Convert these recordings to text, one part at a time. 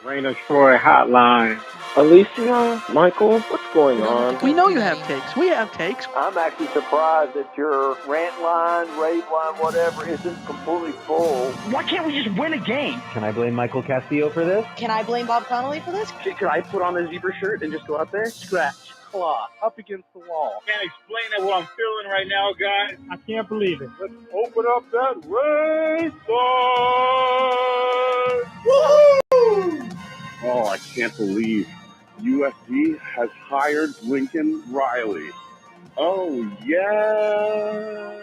Raina Troy Hotline. Alicia, Michael, what's going on? We know you have takes. We have takes. I'm actually surprised that your rant line, rave line, whatever, isn't completely full. Why can't we just win a game? Can I blame Michael Castillo for this? Can I blame Bob Connolly for this? Could I put on a zebra shirt and just go out there? Scratch, claw, up against the wall. Can't explain it what I'm feeling right now, guys. I can't believe it. Let's open up that race line. Woohoo! Oh, I can't believe USC has hired Lincoln Riley. Oh, yeah.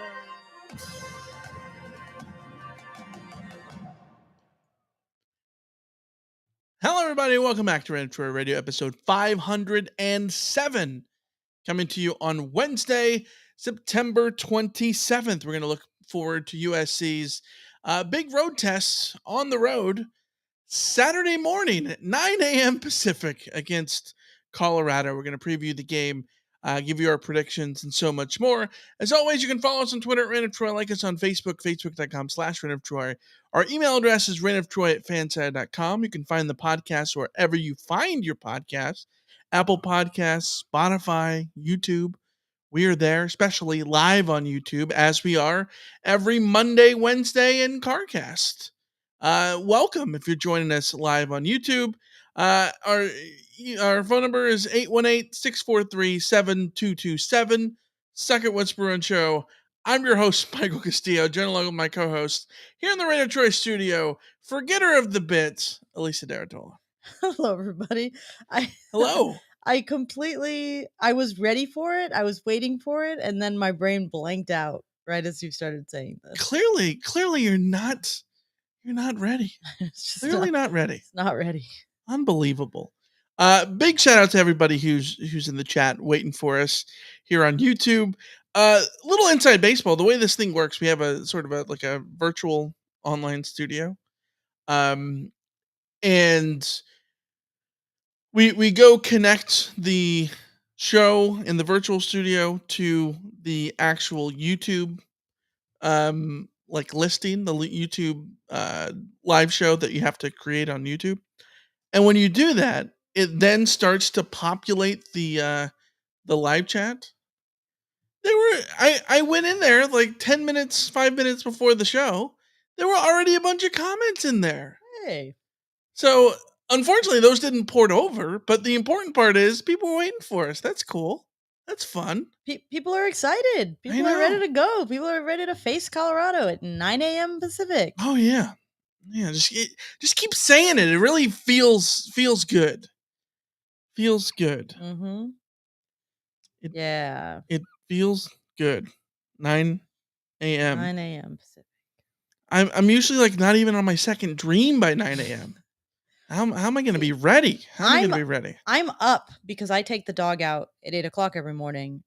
Hello, everybody. Welcome back to Rant Line Radio, episode 507. Coming to you on Wednesday, September 27th. We're going to look forward to USC's big road tests on the road Saturday morning at 9 a.m. Pacific against Colorado. We're going to preview the game, give you our predictions, and so much more. As always, you can follow us on Twitter at Rant of Troy, like us on Facebook, facebook.com/Rant of Troy. Our email address is rantoftroy@fanside.com. You can find the podcast wherever you find your podcasts, Apple Podcasts, Spotify, YouTube. We are there, especially live on YouTube, as we are every Monday, Wednesday, and CarCast. Welcome if you're joining us live on YouTube. Our phone number is 818-643-7227. Suck It Whisper and Show. I'm your host, Michael Castillo, along with my co-host here in the Radio Troy studio, forgetter of the bit, Alicia Daratola. Hello, everybody. Hello. I was ready for it. I was waiting for it. And then my brain blanked out right as you started saying this. Clearly you're not ready. It's just Clearly not ready. It's not ready. Unbelievable. Big shout out to everybody who's in the chat waiting for us here on YouTube. Little inside baseball. The way this thing works, we have a sort of a virtual online studio. And we go connect the show in the virtual studio to the actual YouTube listing, the YouTube live show that you have to create on YouTube. And when you do that, it then starts to populate the live chat. I went in there like 5 minutes before the show. There were already a bunch of comments in there. Hey. So unfortunately, those didn't port over. But the important part is people were waiting for us. That's cool. That's fun. People are excited. People are ready to go. People are ready to face Colorado at 9 a.m. Pacific. Oh yeah. Yeah, just keep saying it. It really feels good. Feels good. Mm-hmm. Yeah. It feels good. 9 a.m. 9 a.m. Pacific. I'm usually like not even on my second dream by 9 a.m. How am I going to be ready? I'm up because I take the dog out at 8 o'clock every morning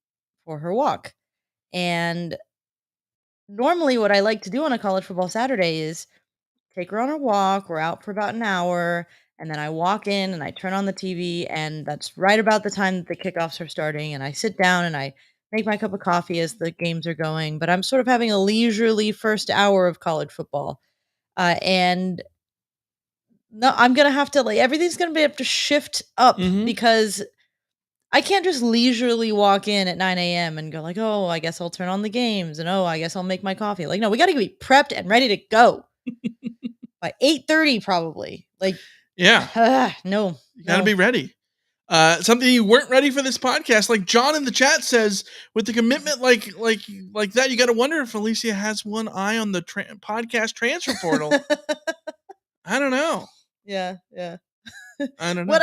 for her walk. And normally what I like to do on a college football Saturday is take her on her walk. We're out for about an hour. And then I walk in and I turn on the TV. And that's right about the time that the kickoffs are starting. And I sit down and I make my cup of coffee as the games are going. But I'm sort of having a leisurely first hour of college football. And no, I'm going to have to everything's going to have to shift up because I can't just leisurely walk in at 9 a.m. and go like, oh, I guess I'll turn on the games. And I guess I'll make my coffee. No, we got to be prepped and ready to go by 8:30 probably. Yeah. No. You got to be ready. Something you weren't ready for this podcast. Like John in the chat says, with the commitment like that, you got to wonder if Alicia has one eye on the podcast transfer portal. I don't know. Yeah. I don't know.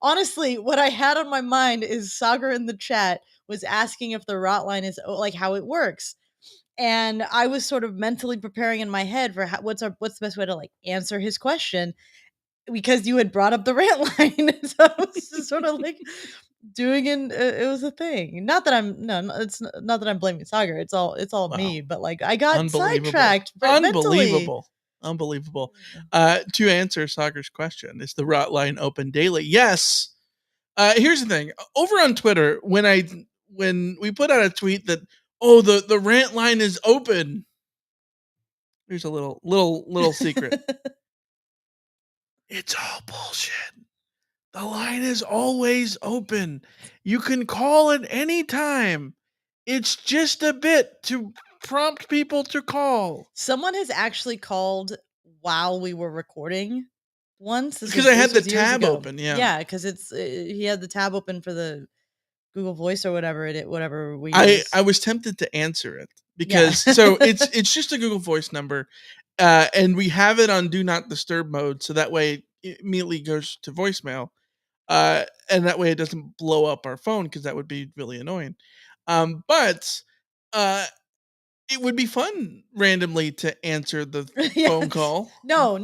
Honestly, what I had on my mind is Sagar in the chat was asking if the Rant Line is how it works. And I was sort of mentally preparing in my head for what's the best way to answer his question, because you had brought up the Rant Line. So I was just sort of doing it was a thing. Not that it's not that I'm blaming Sagar. It's all me, but I got sidetracked. Unbelievable. To answer Sagar's question, is the Rant Line open daily? Yes. Here's the thing. Over on Twitter, when we put out a tweet that the Rant Line is open, here's a little secret. It's all bullshit. The line is always open. You can call at any time. It's just a bit to prompt people to call. Someone has actually called while we were recording once. Because I had the tab ago. open, yeah. Yeah, because he had the tab open for the Google Voice or whatever we use. I was tempted to answer it because so it's just a Google Voice number, and we have it on Do Not Disturb mode, so that way it immediately goes to voicemail, and that way it doesn't blow up our phone because that would be really annoying. But it would be fun randomly to answer the phone call. No.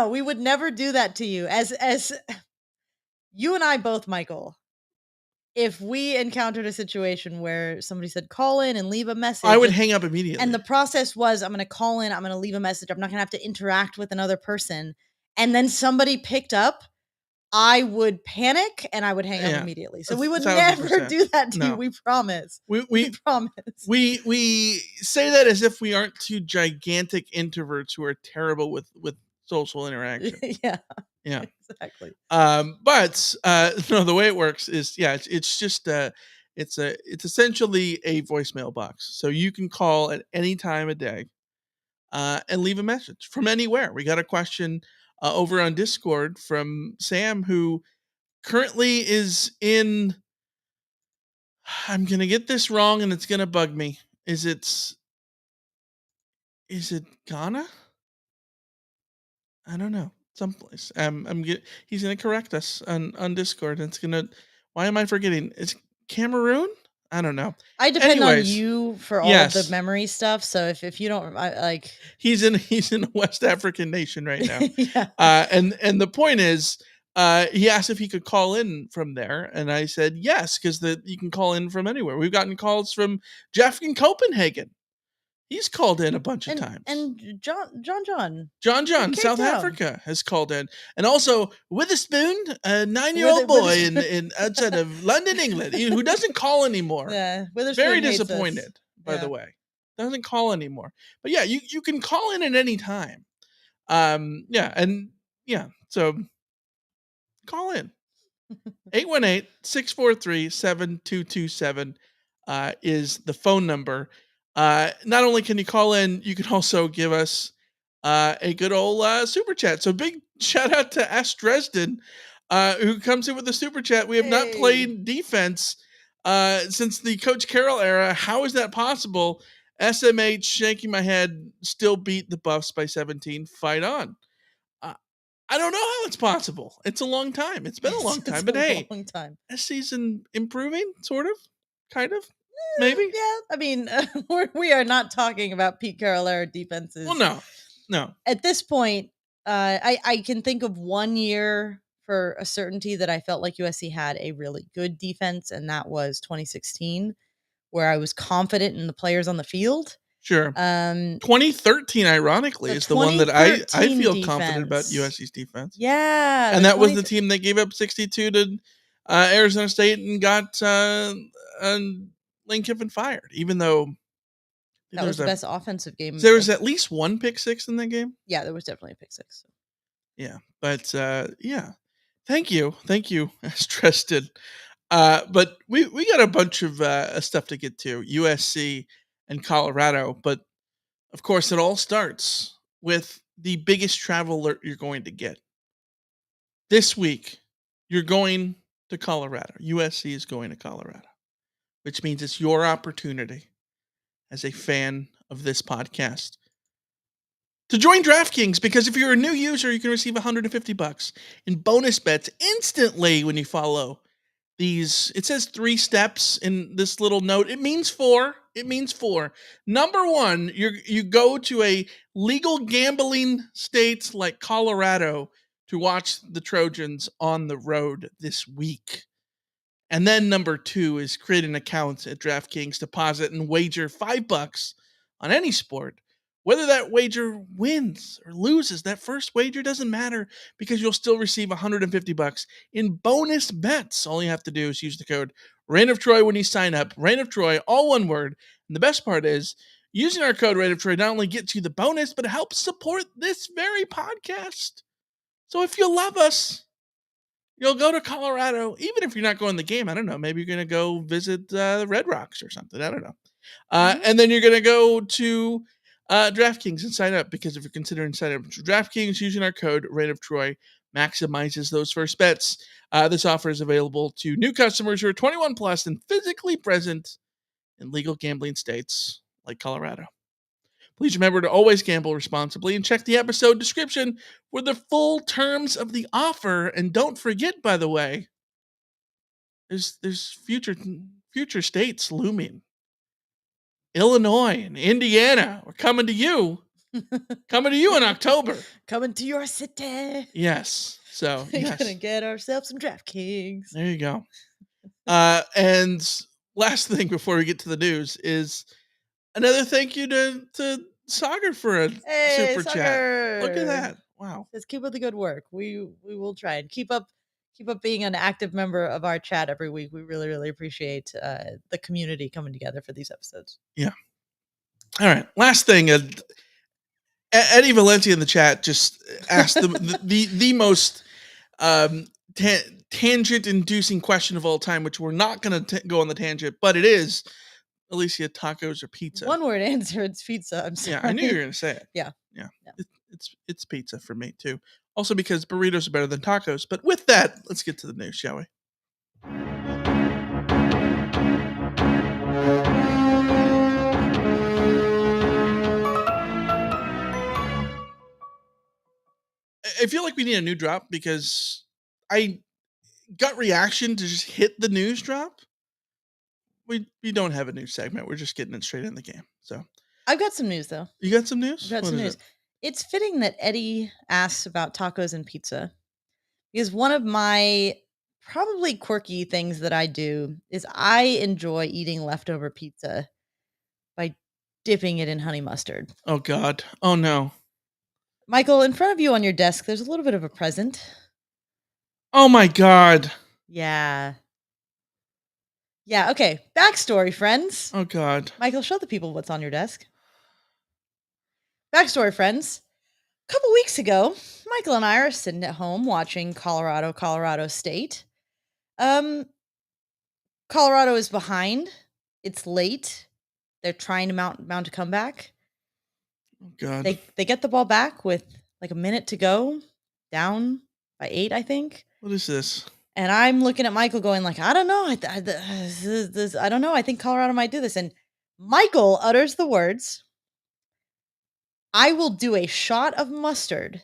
We would never do that to you. As you and I both, Michael, if we encountered a situation where somebody said call in and leave a message, I would hang up immediately. And the process was, I'm going to call in, I'm going to leave a message. I'm not going to have to interact with another person. And then somebody picked up, I would panic and I would hang up immediately. So we would 1,000%. never do that to you. We promise. We promise. We say that as if we aren't two gigantic introverts who are terrible with social interaction. Yeah. Exactly. But no, the way it works is it's just it's essentially a voicemail box. So you can call at any time of day and leave a message from anywhere. We got a question over on Discord from Sam, who currently is in, I'm going to get this wrong and it's going to bug me. Is it Ghana? I don't know. Someplace. He's going to correct us on Discord. And it's going to, why am I forgetting? It's Cameroon? I don't know. I depend on you for all of the memory stuff. So if you don't like, he's in a West African nation right now. And the point is, he asked if he could call in from there, and I said yes, because you can call in from anywhere. We've gotten calls from Jeff in Copenhagen. He's called in a bunch of times. And John, South Africa has called in. And also Witherspoon, a 9-year-old boy in outside of London, England, who doesn't call anymore. Yeah, Witherspoon very disappointed, by the way. Doesn't call anymore. But yeah, you can call in at any time. So call in. 818-643-7227 is the phone number. Not only can you call in, you can also give us a good old super chat. So big shout out to S. Dresden, who comes in with the super chat. We have not played defense since the Coach Carroll era. How is that possible? SMH, shaking my head, still beat the Buffs by 17. Fight on. I don't know how it's possible. It's a long time. It's been a long time, but hey, long time. This season improving, sort of, kind of. Maybe. Yeah, I mean, we are not talking about Pete Carroll era defenses. Well, no. At this point, I can think of 1 year for a certainty that I felt like USC had a really good defense, and that was 2016, where I was confident in the players on the field. Sure. 2013, ironically, is the one that I feel confident about USC's defense. Yeah. And that was the team that gave up 62 to Arizona State and got Lane Kiffin fired, even though that was the best offensive game. There was at least one pick six in that game. Yeah, there was definitely a pick six. Yeah, but thank you, as Tristan. But we got a bunch of stuff to get to, USC and Colorado, but of course it all starts with the biggest travel alert you're going to get. This week, you're going to Colorado. USC is going to Colorado, which means it's your opportunity as a fan of this podcast to join DraftKings, because if you're a new user, you can receive $150 in bonus bets instantly when you follow these. It says 3 steps in this little note. It means 4. Number 1, you go to a legal gambling state like Colorado to watch the Trojans on the road this week. And then number 2 is create an account at DraftKings, deposit and wager $5 on any sport. Whether that wager wins or loses, that first wager doesn't matter, because you'll still receive $150 in bonus bets. All you have to do is use the code Reign of Troy when you sign up. Reign of Troy, all one word. And the best part is, using our code Reign of Troy not only gets you the bonus, but it helps support this very podcast. So if you love us, you'll go to Colorado, even if you're not going to the game. I don't know. Maybe you're going to go visit the Red Rocks or something. I don't know. And then you're going to go to DraftKings and sign up, because if you're considering signing up to DraftKings using our code RateOfTroy, maximizes those first bets. This offer is available to new customers who are 21 plus and physically present in legal gambling states like Colorado. Please remember to always gamble responsibly and check the episode description for the full terms of the offer. And don't forget, by the way, there's future states looming. Illinois and Indiana are coming to you. Coming to you in October. Coming to your city. Yes. So We're gonna get ourselves some DraftKings. There you go. And last thing before we get to the news is another thank you to Sagar for a super chat. Look at that. Wow. Let's keep up the good work. We will try and keep up being an active member of our chat every week. We really, really appreciate the community coming together for these episodes. Yeah. All right. Last thing. Eddie Valencia in the chat just asked the most tangent-inducing question of all time, which we're not going to go on the tangent, but it is, Alicia, tacos or pizza? One word answer, it's pizza. I'm sorry. Yeah, I knew you were going to say it. Yeah. It's pizza for me, too. Also because burritos are better than tacos. But with that, let's get to the news, shall we? I feel like we need a new drop because I gut reaction to just hit the news drop. We don't have a news segment. We're just getting it straight in the game. So I've got some news though. You got some news? I've got some news. It's fitting that Eddie asks about tacos and pizza because one of my probably quirky things that I do is I enjoy eating leftover pizza by dipping it in honey mustard. Oh God. Oh no. Michael, in front of you on your desk, there's a little bit of a present. Oh my God. Yeah. Yeah, okay. Backstory, friends. Oh God. Michael, show the people what's on your desk. Backstory, friends. A couple weeks ago, Michael and I are sitting at home watching Colorado State. Colorado is behind. It's late. They're trying to mount a comeback. Oh God. They get the ball back with like a minute to go, down by 8, I think. What is this? And I'm looking at Michael going like, I don't know. I don't know. I think Colorado might do this. And Michael utters the words, I will do a shot of mustard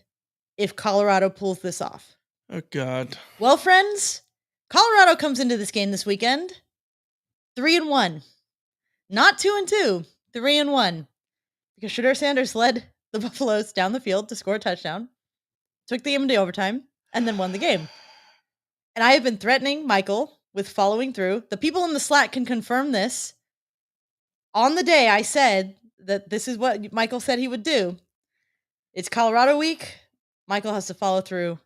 if Colorado pulls this off. Oh God. Well, friends, Colorado comes into this game this weekend 3-1. Not 2-2, 3-1. Because Shedeur Sanders led the Buffaloes down the field to score a touchdown, took the game into overtime, and then won the game. And I have been threatening Michael with following through. The people in the Slack can confirm this. On the day I said that this is what Michael said he would do. It's Colorado week. Michael has to follow through.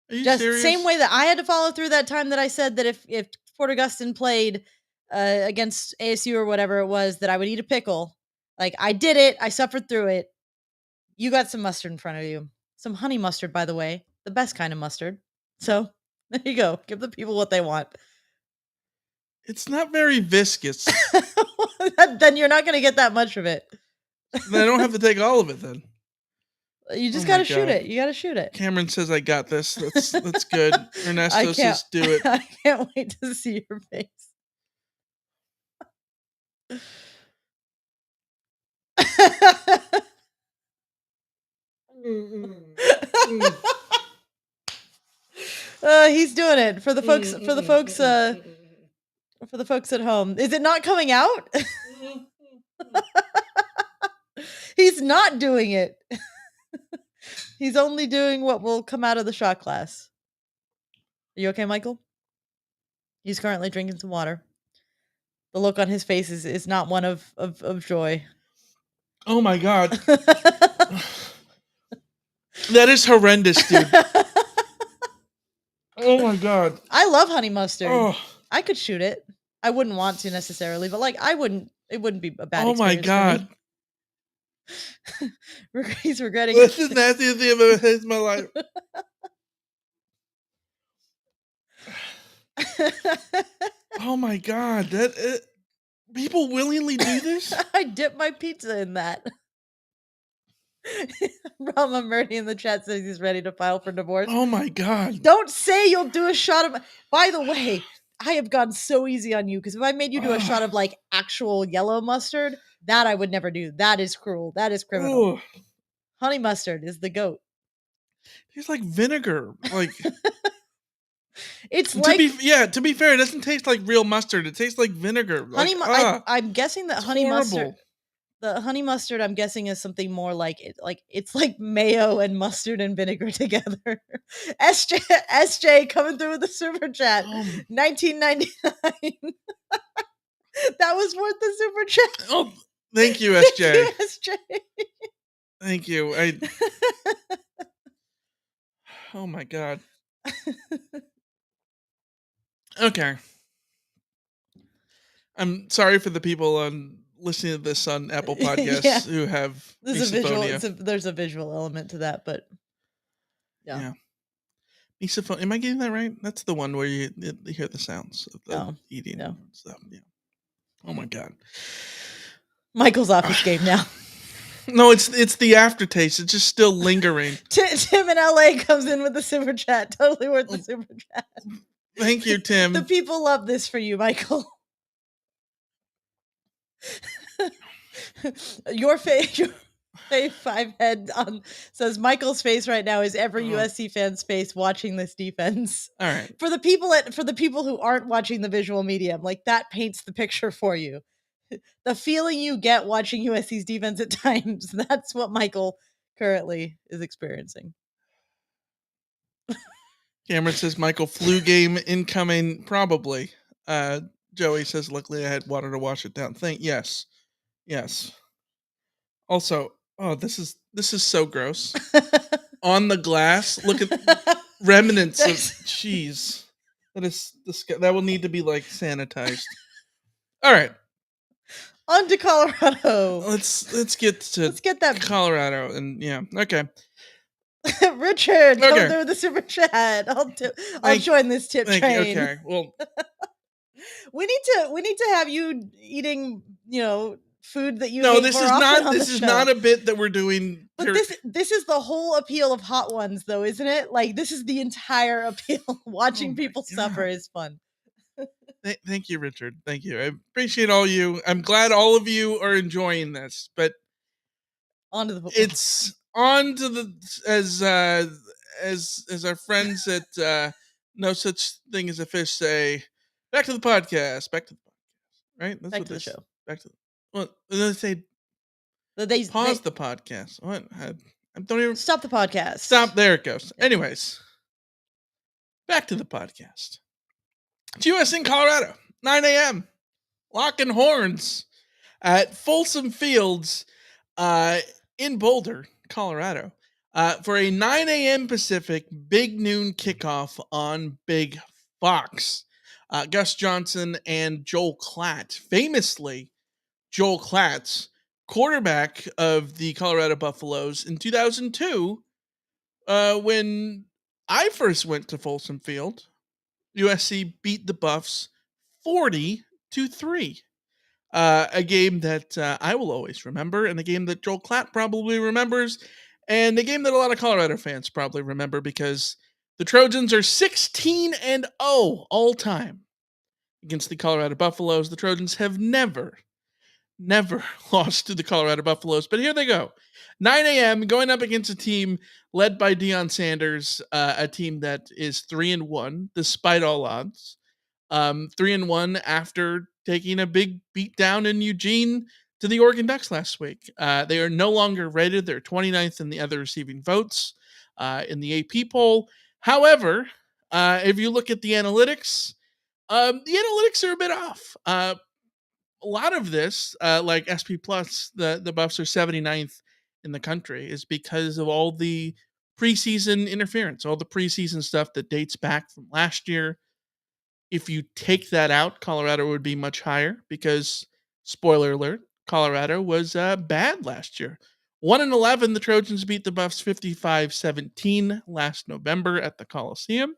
Are you Just serious? same way that I had to follow through that time that I said that if Fort Augustine played against ASU or whatever it was, that I would eat a pickle. Like, I did it. I suffered through it. You got some mustard in front of you. Some honey mustard, by the way. The best kind of mustard. So, there you go. Give the people what they want. It's not very viscous. Then you're not going to get that much of it. Then I don't have to take all of it then. You just got to shoot it. You got to shoot it. Cameron says I got this. That's good. Ernesto says do it. I can't wait to see your face. He's doing it for the folks. For the folks at home. Is it not coming out? He's not doing it. He's only doing what will come out of the shot glass. Are you okay, Michael? He's currently drinking some water. The look on his face is not one of joy. Oh my God. That is horrendous, dude. Oh my God. I love honey mustard. Oh. I could shoot it. I wouldn't want to necessarily, but like it wouldn't be a bad Oh my experience God. He's regretting That's it. the nastiest thing I've ever had in my life. Oh my God, that people willingly do this? I dip my pizza in that. Rama Murdy in the chat says he's ready to file for divorce. Oh my God. Don't say you'll do a shot of. By the way, I have gone so easy on you because if I made you do a shot of like actual yellow mustard, that I would never do. That is cruel. That is criminal. Ugh. Honey mustard is the goat. Tastes like vinegar. Like It's to like be fair, it doesn't taste like real mustard. It tastes like vinegar. honey. Like, I'm guessing that it's honey mustard. horrible. The honey mustard, I'm guessing, is something more like it's like mayo and mustard and vinegar together. SJ coming through with the super chat. 1999. That was worth the super chat. Oh, thank you, SJ. SJ. Thank you. Oh my God. Okay. I'm sorry for the people listening to this on Apple Podcasts who have misophonia. There's a visual element to that, but yeah. Misophonia. Am I getting that right? That's the one where you hear the sounds of eating and stuff. Yeah. Oh my God. Michael's off his game now. No, it's the aftertaste. It's just still lingering. Tim in LA comes in with the super chat. Totally worth the super chat. Thank you, Tim. The people love this for you, Michael. Your face, five head on says Michael's face right now is every USC fan's face watching this defense. All right. For the people who aren't watching the visual medium, like that paints the picture for you. The feeling you get watching USC's defense at times, that's what Michael currently is experiencing. Cameron says Michael flu game incoming, probably. Joey says, luckily I had water to wash it down. Yes. Also, this is so gross. On the glass, look at remnants of cheese. That will need to be like sanitized. All right. On to Colorado. Let's get that Colorado and okay. Richard, come through the super chat. I'll join this tip train. Okay. Well, we need to have you eating, food that you. No, this is not a bit that we're doing. But this is the whole appeal of Hot Ones, though, isn't it? Like this is the entire appeal. Watching people suffer is fun. Thank you, Richard. Thank you. I appreciate all you. I'm glad all of you are enjoying this, but it's on to the as our friends at No Such Thing as a Fish say, back to the podcast. Right? That's back to the show. Back to they say pause the podcast. What? I don't even stop the podcast. Stop. There it goes. Yeah. Anyways, back to the podcast. It's USC in Colorado, 9 a.m. Locking horns at Folsom Fields in Boulder, Colorado, for a 9 a.m. Pacific big noon kickoff on Big Fox. Gus Johnson and Joel Klatt, famously Joel Klatt, quarterback of the Colorado Buffaloes in 2002, when I first went to Folsom Field. USC beat the Buffs 40-3. A game that I will always remember, and a game that Joel Klatt probably remembers, and a game that a lot of Colorado fans probably remember because the Trojans are 16-0 all time against the Colorado Buffaloes. The Trojans have never lost to the Colorado Buffaloes, but here they go. 9 a.m. going up against a team led by Deion Sanders, a team that is 3-1 despite all odds. 3-1 after taking a big beat down in Eugene to the Oregon Ducks last week. They are no longer rated. They're 29th in the other receiving votes in the AP poll. However, if you look at the analytics are a bit off. A lot of this, like SP Plus, the Buffs are 79th in the country, is because of all the preseason interference, all the preseason stuff that dates back from last year. If you take that out, Colorado would be much higher because, spoiler alert, Colorado was bad last year. 1-11, the Trojans beat the Buffs 55-17 last November at the Coliseum.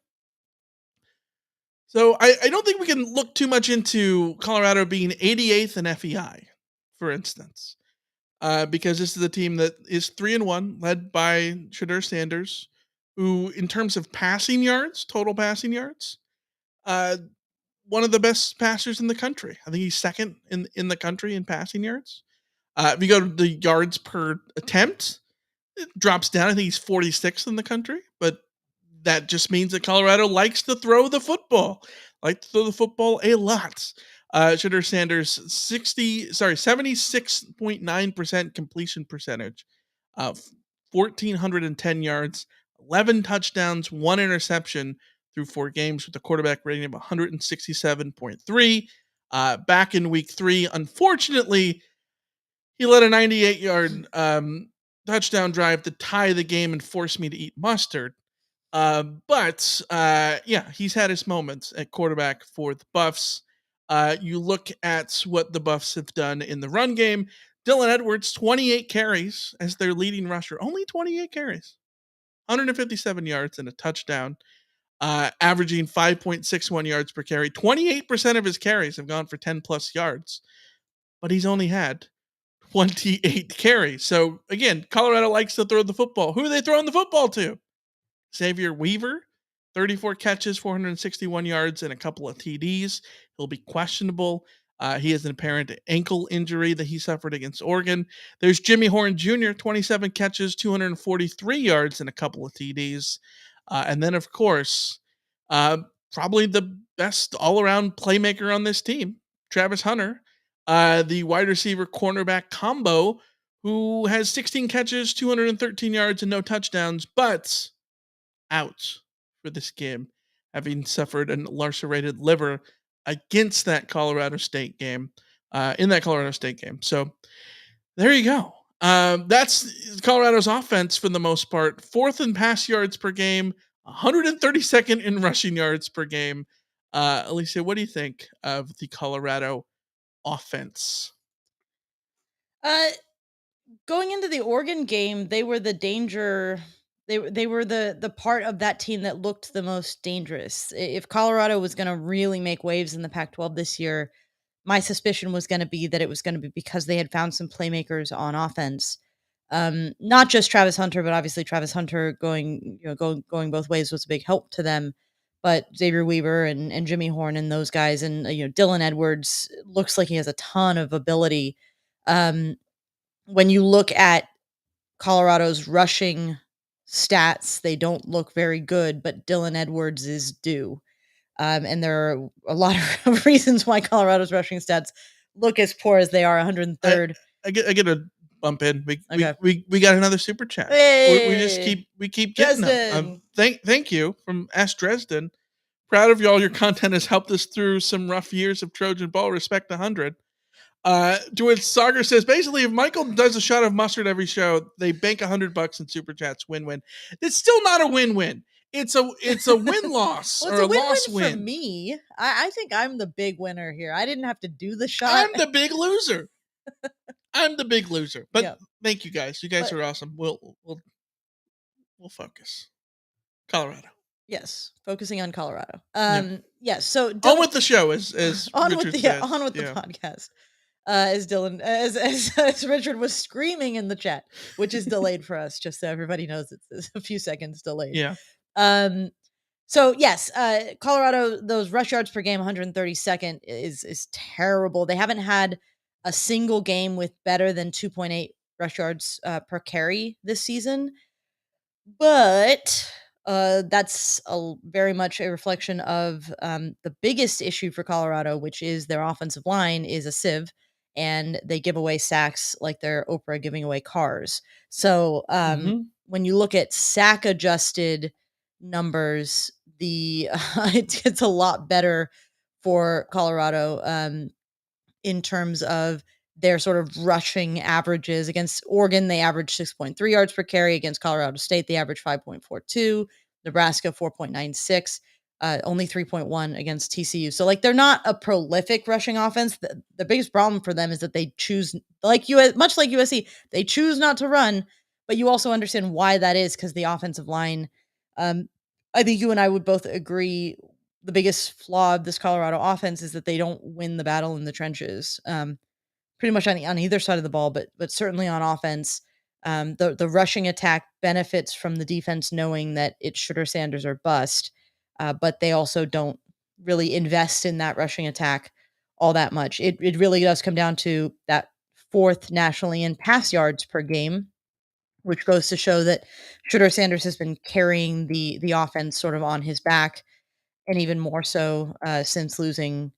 So I don't think we can look too much into Colorado being 88th in FEI, for instance, because this is a team that is 3-1, led by Shedeur Sanders, who, in terms of passing yards, total passing yards, uh, one of the best passers in the country. I think he's second in the country in passing yards. If you go to the yards per attempt, it drops down. I think he's 46th in the country, but that just means that Colorado likes to throw the football, a lot. Shedeur Sanders 76.9% completion percentage, 1,410 yards, 11 touchdowns, 1 interception through 4 games with a quarterback rating of 167.3. Back in week 3, unfortunately, he led a 98-yard touchdown drive to tie the game and force me to eat mustard. But he's had his moments at quarterback for the Buffs. You look at what the Buffs have done in the run game. Dylan Edwards, 28 carries as their leading rusher. Only 28 carries. 157 yards and a touchdown. Averaging 5.61 yards per carry. 28% of his carries have gone for 10-plus yards. But he's only had 28 carries. So, again, Colorado likes to throw the football. Who are they throwing the football to? Xavier Weaver, 34 catches, 461 yards, and a couple of TDs. He'll be questionable. He has an apparent ankle injury that he suffered against Oregon. There's Jimmy Horn Jr., 27 catches, 243 yards, and a couple of TDs. And then, of course, probably the best all-around playmaker on this team, Travis Hunter, the wide receiver cornerback combo, who has 16 catches, 213 yards, and no touchdowns, but out for this game, having suffered a lacerated liver against that Colorado State game, in that Colorado State game. So there you go. That's Colorado's offense for the most part. 4th in pass yards per game, 132nd in rushing yards per game. Alicia, what do you think of the Colorado offense? Going into the Oregon game, they were the danger. They were the part of that team that looked the most dangerous. If Colorado was going to really make waves in the Pac-12 this year, my suspicion was going to be that it was going to be because they had found some playmakers on offense. Not just Travis Hunter, but obviously Travis Hunter going both ways was a big help to them. But Xavier Weaver and Jimmy Horn and those guys, and Dylan Edwards looks like he has a ton of ability. When you look at Colorado's rushing stats, they don't look very good, but Dylan Edwards is due. And there are a lot of reasons why Colorado's rushing stats look as poor as they are. 103rd. I get a bump in. Okay. We got another super chat. Hey, We keep getting them. Thank you from S Dresden. Proud of y'all. Your content has helped us through some rough years of Trojan ball. Respect 100. To which Sagar says, basically, if Michael does a shot of mustard every show, they bank $100 in super chats. Win-win. It's still not a win-win. It's a win-loss well, or a win-win loss-win. For me, I think I'm the big winner here. I didn't have to do the shot. I'm the big loser. But yeah. Thank you guys. You guys are awesome. We'll focus. Colorado. Yes, focusing on Colorado. Yeah. Yes. So on with the show, as on Richard with the said. on with the podcast. As Dylan, as Richard was screaming in the chat, which is delayed for us, just so everybody knows it's a few seconds delayed. Yeah. So yes, Colorado, those rush yards per game, 132nd is terrible. They haven't had a single game with better than 2.8 rush yards per carry this season, but that's very much a reflection of the biggest issue for Colorado, which is their offensive line is a sieve. And they give away sacks like they're Oprah giving away cars. So when you look at sack adjusted numbers, it's a lot better for Colorado in terms of their sort of rushing averages. Against Oregon, they averaged 6.3 yards per carry. Against Colorado State, they averaged 5.42. Nebraska, 4.96. Only 3.1 against TCU. So like they're not a prolific rushing offense. The biggest problem for them is that they choose, much like USC, they choose not to run, but you also understand why that is because the offensive line, I think you and I would both agree the biggest flaw of this Colorado offense is that they don't win the battle in the trenches. Pretty much on either side of the ball, but certainly on offense. The rushing attack benefits from the defense knowing that it's Shooter Sanders or bust, but they also don't really invest in that rushing attack all that much. It really does come down to that fourth nationally in pass yards per game, which goes to show that Shooter Sanders has been carrying the offense sort of on his back, and even more so since losing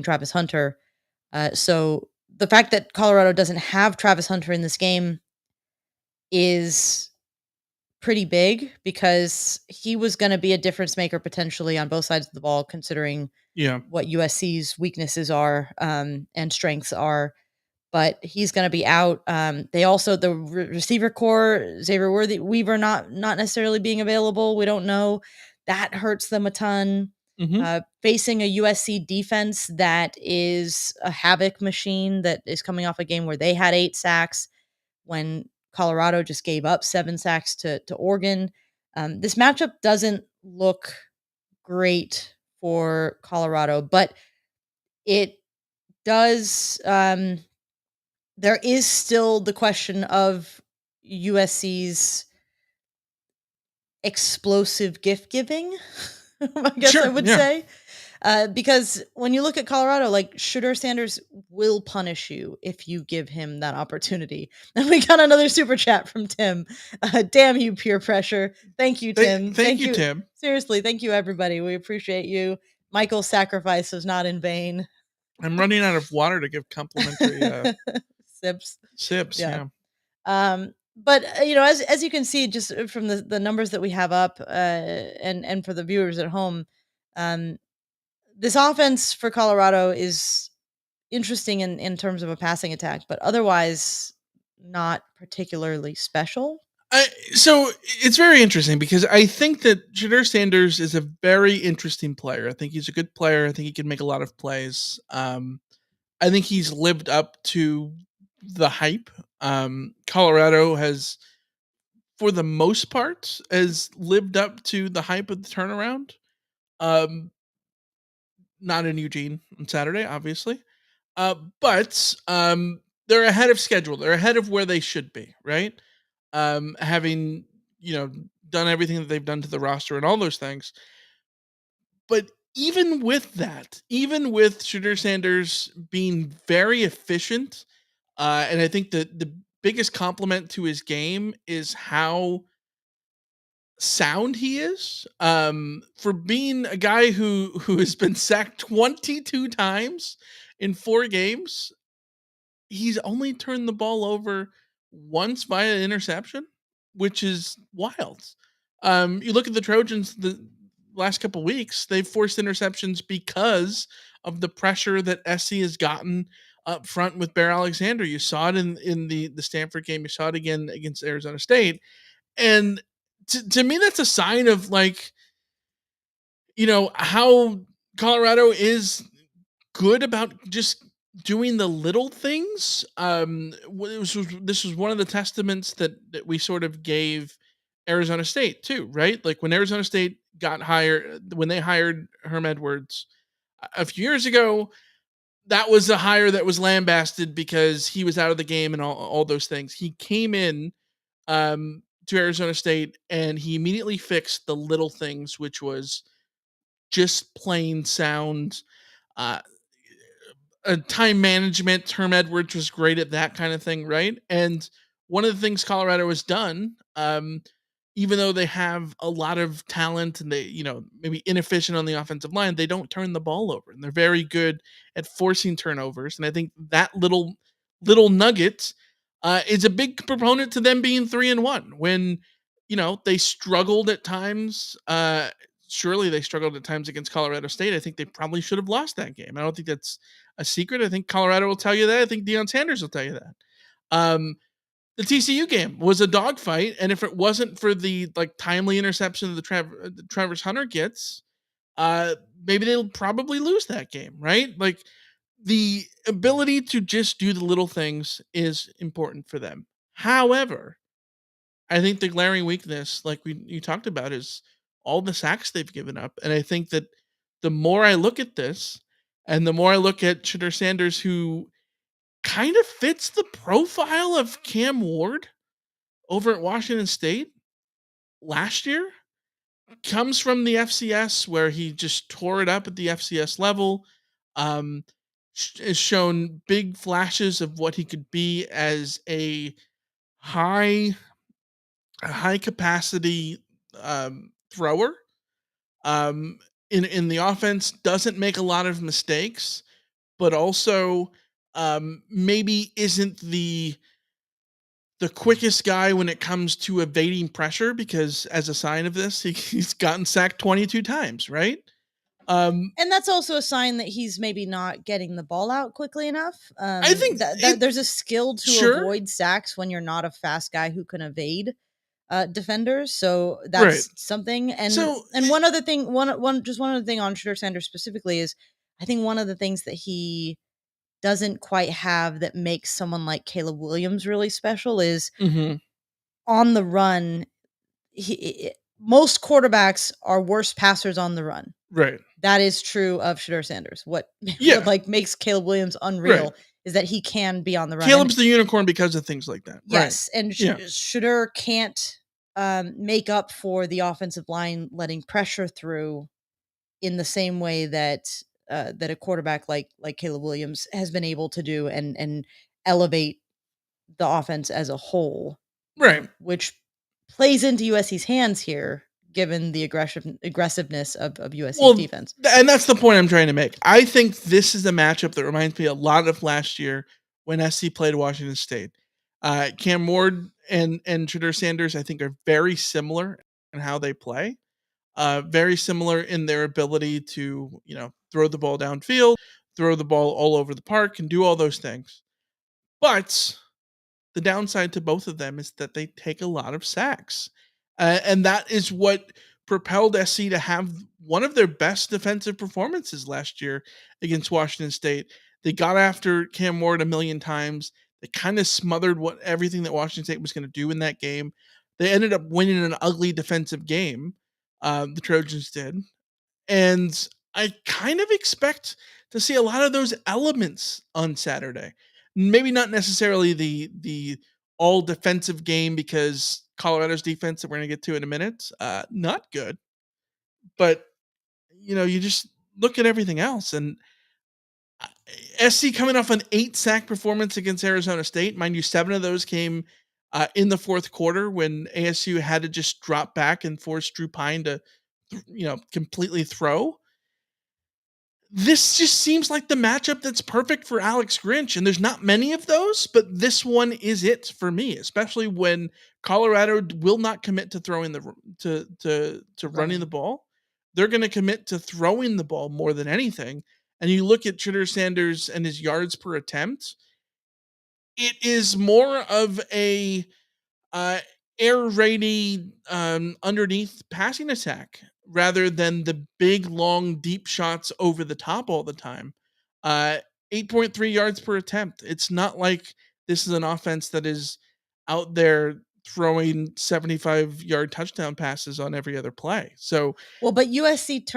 Travis Hunter. So the fact that Colorado doesn't have Travis Hunter in this game is pretty big because he was going to be a difference maker potentially on both sides of the ball, considering what USC's weaknesses are and strengths are. But he's going to be out. They also the receiver core, Xavier Weaver not necessarily being available. We don't know. That hurts them a ton. Facing a USC defense that is a havoc machine that is coming off a game where they had 8 sacks when Colorado just gave up 7 sacks to Oregon. This matchup doesn't look great for Colorado, but it does. There is still the question of USC's explosive gift giving, I guess I would say. Because when you look at Colorado, like Shooter Sanders will punish you if you give him that opportunity. And we got another super chat from Tim. Damn you, peer pressure. Thank you, Tim. Thank you, Tim. Seriously, thank you, everybody. We appreciate you. Michael's sacrifice was not in vain. I'm running out of water to give complimentary sips. Yeah. But as you can see, just from the numbers that we have up, and for the viewers at home, this offense for Colorado is interesting in terms of a passing attack, but otherwise not particularly special. So it's very interesting because I think that Shedeur Sanders is a very interesting player. I think he's a good player. I think he can make a lot of plays. I think he's lived up to the hype. Colorado has, for the most part, has lived up to the hype of the turnaround. Not in Eugene on Saturday, obviously. But they're ahead of schedule. They're ahead of where they should be, right? Having, done everything that they've done to the roster and all those things. But even with that, even with Shedeur Sanders being very efficient, and I think that the biggest compliment to his game is how sound he is. For being a guy who has been sacked 22 times in 4 games, he's only turned the ball over once via interception, which is wild. You look at the Trojans the last couple weeks, they've forced interceptions because of the pressure that SC has gotten up front with Bear Alexander. You saw it in the Stanford game. You saw it again against Arizona State. And to me, that's a sign of how Colorado is good about just doing the little things. This was one of the testaments that we sort of gave Arizona State too, right? Like when Arizona State got hired, when they hired Herm Edwards a few years ago, that was a hire that was lambasted because he was out of the game and all those things. He came in to Arizona State and he immediately fixed the little things, which was just plain sound time management. Herm Edwards was great at that kind of thing, right? And one of the things Colorado has done, even though they have a lot of talent and they, maybe inefficient on the offensive line, they don't turn the ball over, and they're very good at forcing turnovers. And I think that little nugget is a big proponent to them being 3-1 when, they struggled at times. Surely they struggled at times against Colorado State. I think they probably should have lost that game. I don't think that's a secret. I think Colorado will tell you that. I think Deion Sanders will tell you that. The TCU game was a dogfight, and if it wasn't for the timely interception that Travis Hunter gets, maybe they'll probably lose that game, right? Like the ability to just do the little things is important for them. However, I think the glaring weakness, like you talked about, is all the sacks they've given up, and I think that the more I look at this, and the more I look at Shedeur Sanders, who kind of fits the profile of Cam Ward over at Washington State last year, comes from the FCS where he just tore it up at the FCS level. Has shown big flashes of what he could be as a high capacity thrower. In the offense, doesn't make a lot of mistakes, but also maybe isn't the quickest guy when it comes to evading pressure, because as a sign of this, he's gotten sacked 22 times, right? And that's also a sign that he's maybe not getting the ball out quickly enough. I think there's a skill to avoid sacks when you're not a fast guy who can evade defenders. So that's something. And one other thing, one other thing on Shedeur Sanders specifically is, I think one of the things that he doesn't quite have that makes someone like Caleb Williams really special is on the run. Most quarterbacks are worse passers on the run. Right. That is true of Shedeur Sanders. What makes Caleb Williams unreal is that he can be on the run. Caleb's the unicorn because of things like that. Yes, and Shedeur can't make up for the offensive line letting pressure through in the same way that a quarterback like Caleb Williams has been able to do and elevate the offense as a whole. Right. Which plays into USC's hands here, given the aggressiveness of USC's defense. And that's the point I'm trying to make. I think this is a matchup that reminds me a lot of last year when SC played Washington State. Cam Ward and Shedeur Sanders, I think, are very similar in how they play. Very similar in their ability to, throw the ball downfield, throw the ball all over the park, and do all those things. But the downside to both of them is that they take a lot of sacks. And that is what propelled SC to have one of their best defensive performances last year against Washington State. They got after Cam Ward a million times. They kind of smothered everything that Washington State was going to do in that game. They ended up winning an ugly defensive game. The Trojans did. And I kind of expect to see a lot of those elements on Saturday. Maybe not necessarily the all defensive game, because Colorado's defense that we're going to get to in a minute, not good. But, you just look at everything else. And SC coming off an 8-sack performance against Arizona State. Mind you, 7 of those came in the fourth quarter when ASU had to just drop back and force Drew Pine to, completely throw. This just seems like the matchup that's perfect for Alex Grinch, and there's not many of those, but this one is it for me, especially when Colorado will not commit to throwing to running the ball. They're going to commit to throwing the ball more than anything. And you look at Shedeur Sanders and his yards per attempt, it is more of a air raid underneath passing attack, rather than the big, long, deep shots over the top all the time. 8.3 yards per attempt. It's not like this is an offense that is out there throwing 75-yard touchdown passes on every other play. So, but USC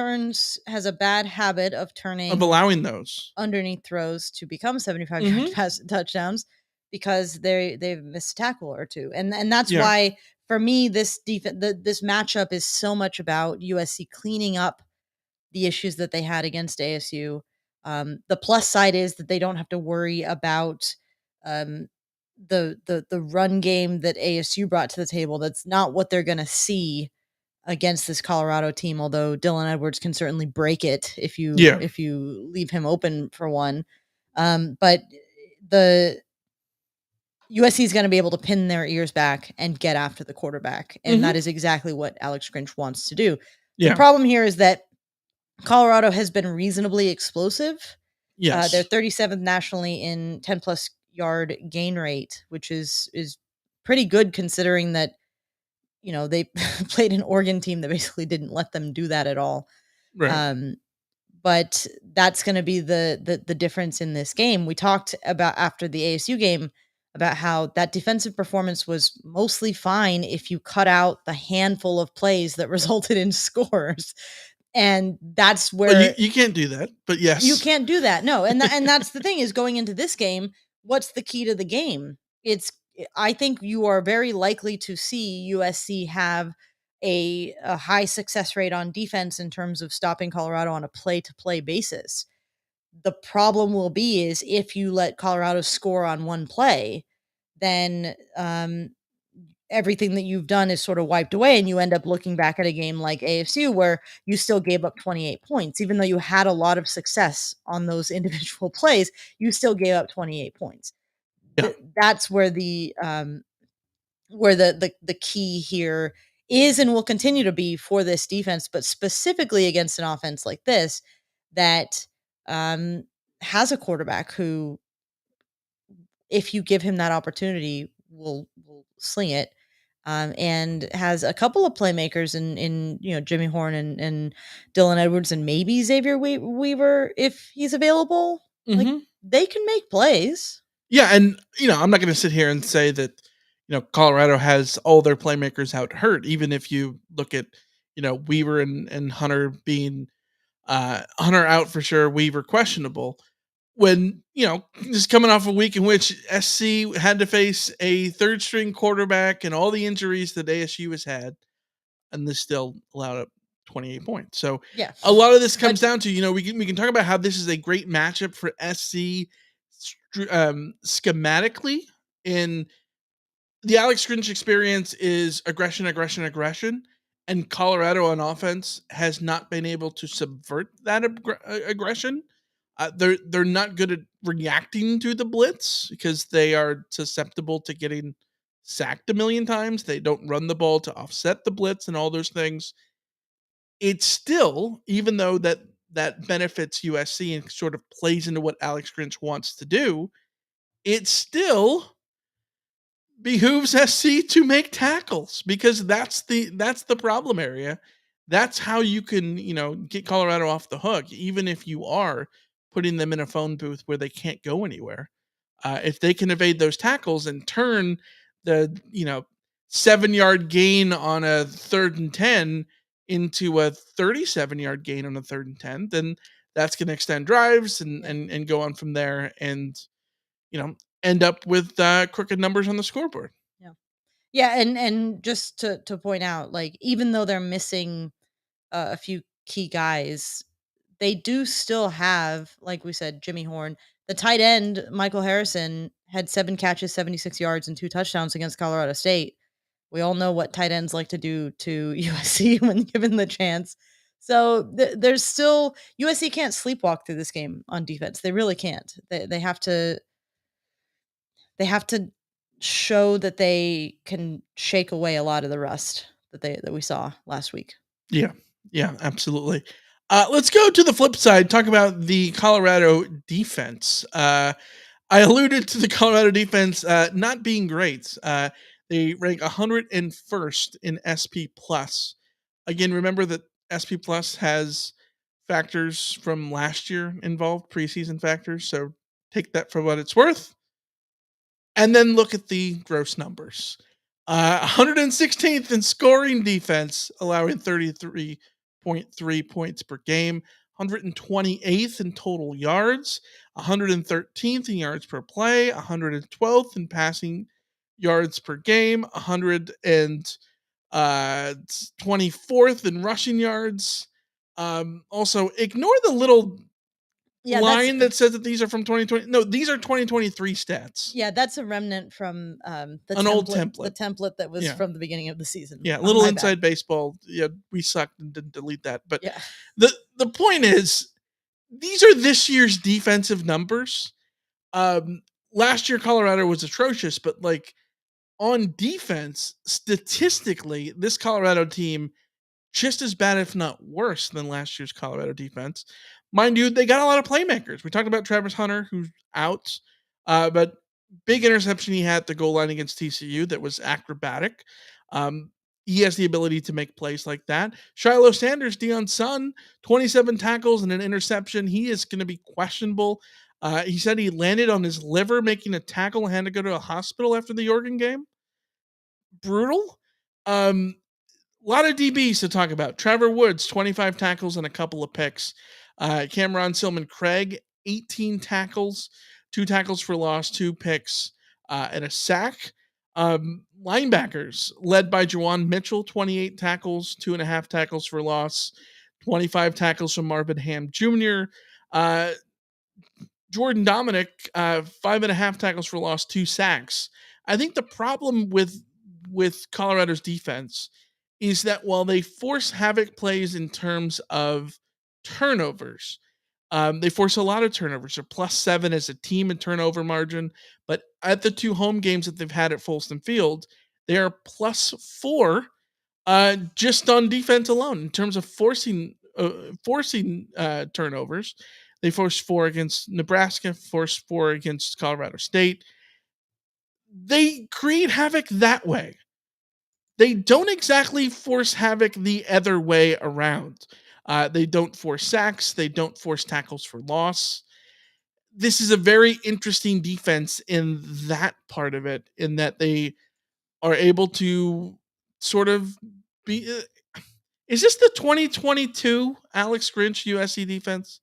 has a bad habit of allowing those underneath throws to become 75-yard touchdowns, because they've missed a tackle or two, and that's why, for me, this this matchup is so much about USC cleaning up the issues that they had against ASU. The plus side is that they don't have to worry about the run game that ASU brought to the table. That's not what they're going to see against this Colorado team. Although Dylan Edwards can certainly break it if you leave him open for one. But the USC is going to be able to pin their ears back and get after the quarterback. And that is exactly what Alex Grinch wants to do. The problem here is that Colorado has been reasonably explosive. Yes. They're 37th nationally in 10-plus yard gain rate, which is pretty good, considering that, they played an Oregon team that basically didn't let them do that at all. Right. But that's going to be the difference in this game. We talked about, after the ASU game, about how that defensive performance was mostly fine if you cut out the handful of plays that resulted in scores. And that's where Well, you can't do that, but yes. you can't do that. No. And that's the thing is going into this game, what's the key to the game? I think you are very likely to see USC have a high success rate on defense in terms of stopping Colorado on a play-to-play basis. The problem will be is if you let Colorado score on one play, then everything that you've done is sort of wiped away, and you end up looking back at a game like AFC where you still gave up 28 points. Even though you had a lot of success on those individual plays, you still gave up 28 points. Yeah. That's where the key here is and will continue to be for this defense, but specifically against an offense like this that has a quarterback who, if you give him that opportunity, will sling it. And has a couple of playmakers in Jimmy Horn and Dylan Edwards and maybe Xavier Weaver if he's available. Like they can make plays. Yeah, and I'm not going to sit here and say that Colorado has all their playmakers out hurt. Even if you look at Weaver and Hunter being Hunter out for sure, Weaver questionable. When just coming off a week in which SC had to face a third string quarterback and all the injuries that ASU has had, and this still allowed up 28 points. So yeah, a lot of this comes down to we can talk about how this is a great matchup for SC schematically. In the Alex Grinch experience is aggression, and Colorado on offense has not been able to subvert that aggression. They're not good at reacting to the blitz because they are susceptible to getting sacked a million times. They don't run the ball to offset the blitz and all those things. It's still, even though that benefits USC and sort of plays into what Alex Grinch wants to do, it still behooves SC to make tackles because that's the problem area. That's how you can, get Colorado off the hook, even if you are putting them in a phone booth where they can't go anywhere. If they can evade those tackles and turn the 7-yard gain on a 3rd and 10 into a 37-yard gain on a 3rd and 10, then that's going to extend drives and go on from there and end up with crooked numbers on the scoreboard. Yeah, and just to point out, like even though they're missing a few key guys, they do still have, like we said, Jimmy Horn. The tight end, Michael Harrison, had 7 catches, 76 yards, and 2 touchdowns against Colorado State. We all know what tight ends like to do to USC when given the chance. So there's still USC can't sleepwalk through this game on defense. They really can't. They have to show that they can shake away a lot of the rust that we saw last week. Yeah, absolutely. Let's go to the flip side. Talk about the Colorado defense. I alluded to the Colorado defense not being great. They rank 101st in SP Plus. Again, remember that SP Plus has factors from last year involved, preseason factors. So take that for what it's worth. And then look at the gross numbers. 116th in scoring defense, allowing 33.3 points per game. 128th in total yards. 113th in yards per play. 112th in passing yards per game. 124th in rushing yards. Also, ignore the little line that says that these are from 2020. No, these are 2023 stats. Yeah, that's a remnant from old template. The template that was from the beginning of the season. Yeah, little inside baseball. Yeah, we sucked and didn't delete that. But the point is, these are this year's defensive numbers. Last year Colorado was atrocious, but like on defense, statistically, this Colorado team just as bad, if not worse, than last year's Colorado defense. Mind you, they got a lot of playmakers. We talked about Travis Hunter, who's out, but big interception he had at the goal line against TCU that was acrobatic. He has the ability to make plays like that. Shiloh Sanders, Deion's son, 27 tackles and an interception. He is going to be questionable. He said he landed on his liver making a tackle and had to go to a hospital after the Oregon game. Brutal. lot of DBs to talk about. Trevor Woods, 25 tackles and a couple of picks. Cameron Silman-Craig, 18 tackles, 2 tackles for loss, 2 picks, and a sack. Linebackers led by Juwan Mitchell, 28 tackles, 2.5 tackles for loss, 25 tackles from Marvin Ham Jr. Jordan Dominic, 5.5 tackles for loss, 2 sacks. I think the problem with Colorado's defense is that while they force havoc plays in terms of turnovers, they force a lot of turnovers. They're +7 as a team in turnover margin, but at the 2 home games that they've had at Folsom Field, they are +4 just on defense alone in terms of forcing turnovers. They forced 4 against Nebraska, forced 4 against Colorado State. They create havoc that way. They don't exactly force havoc the other way around. They don't force sacks. They don't force tackles for loss. This is a very interesting defense in that part of it, in that they are able to sort of be. Is this the 2022 Alex Grinch USC defense?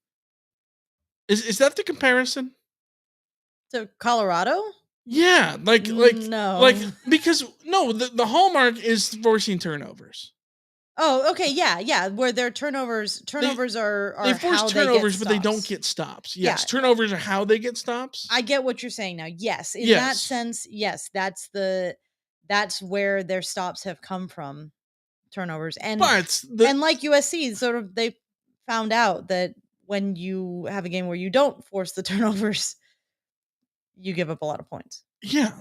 Is that the comparison? So Colorado? Yeah, No. because no, the hallmark is forcing turnovers. Oh, okay, yeah, where their turnovers are They force how turnovers, they but they don't get stops. Yes, Yeah. turnovers are how they get stops. I get what you're saying now. Yes, in that Yes. sense, yes, that's where their stops have come from, turnovers. And But and like USC, sort of they found out that when you have a game where you don't force the turnovers, you give up a lot of points. yeah,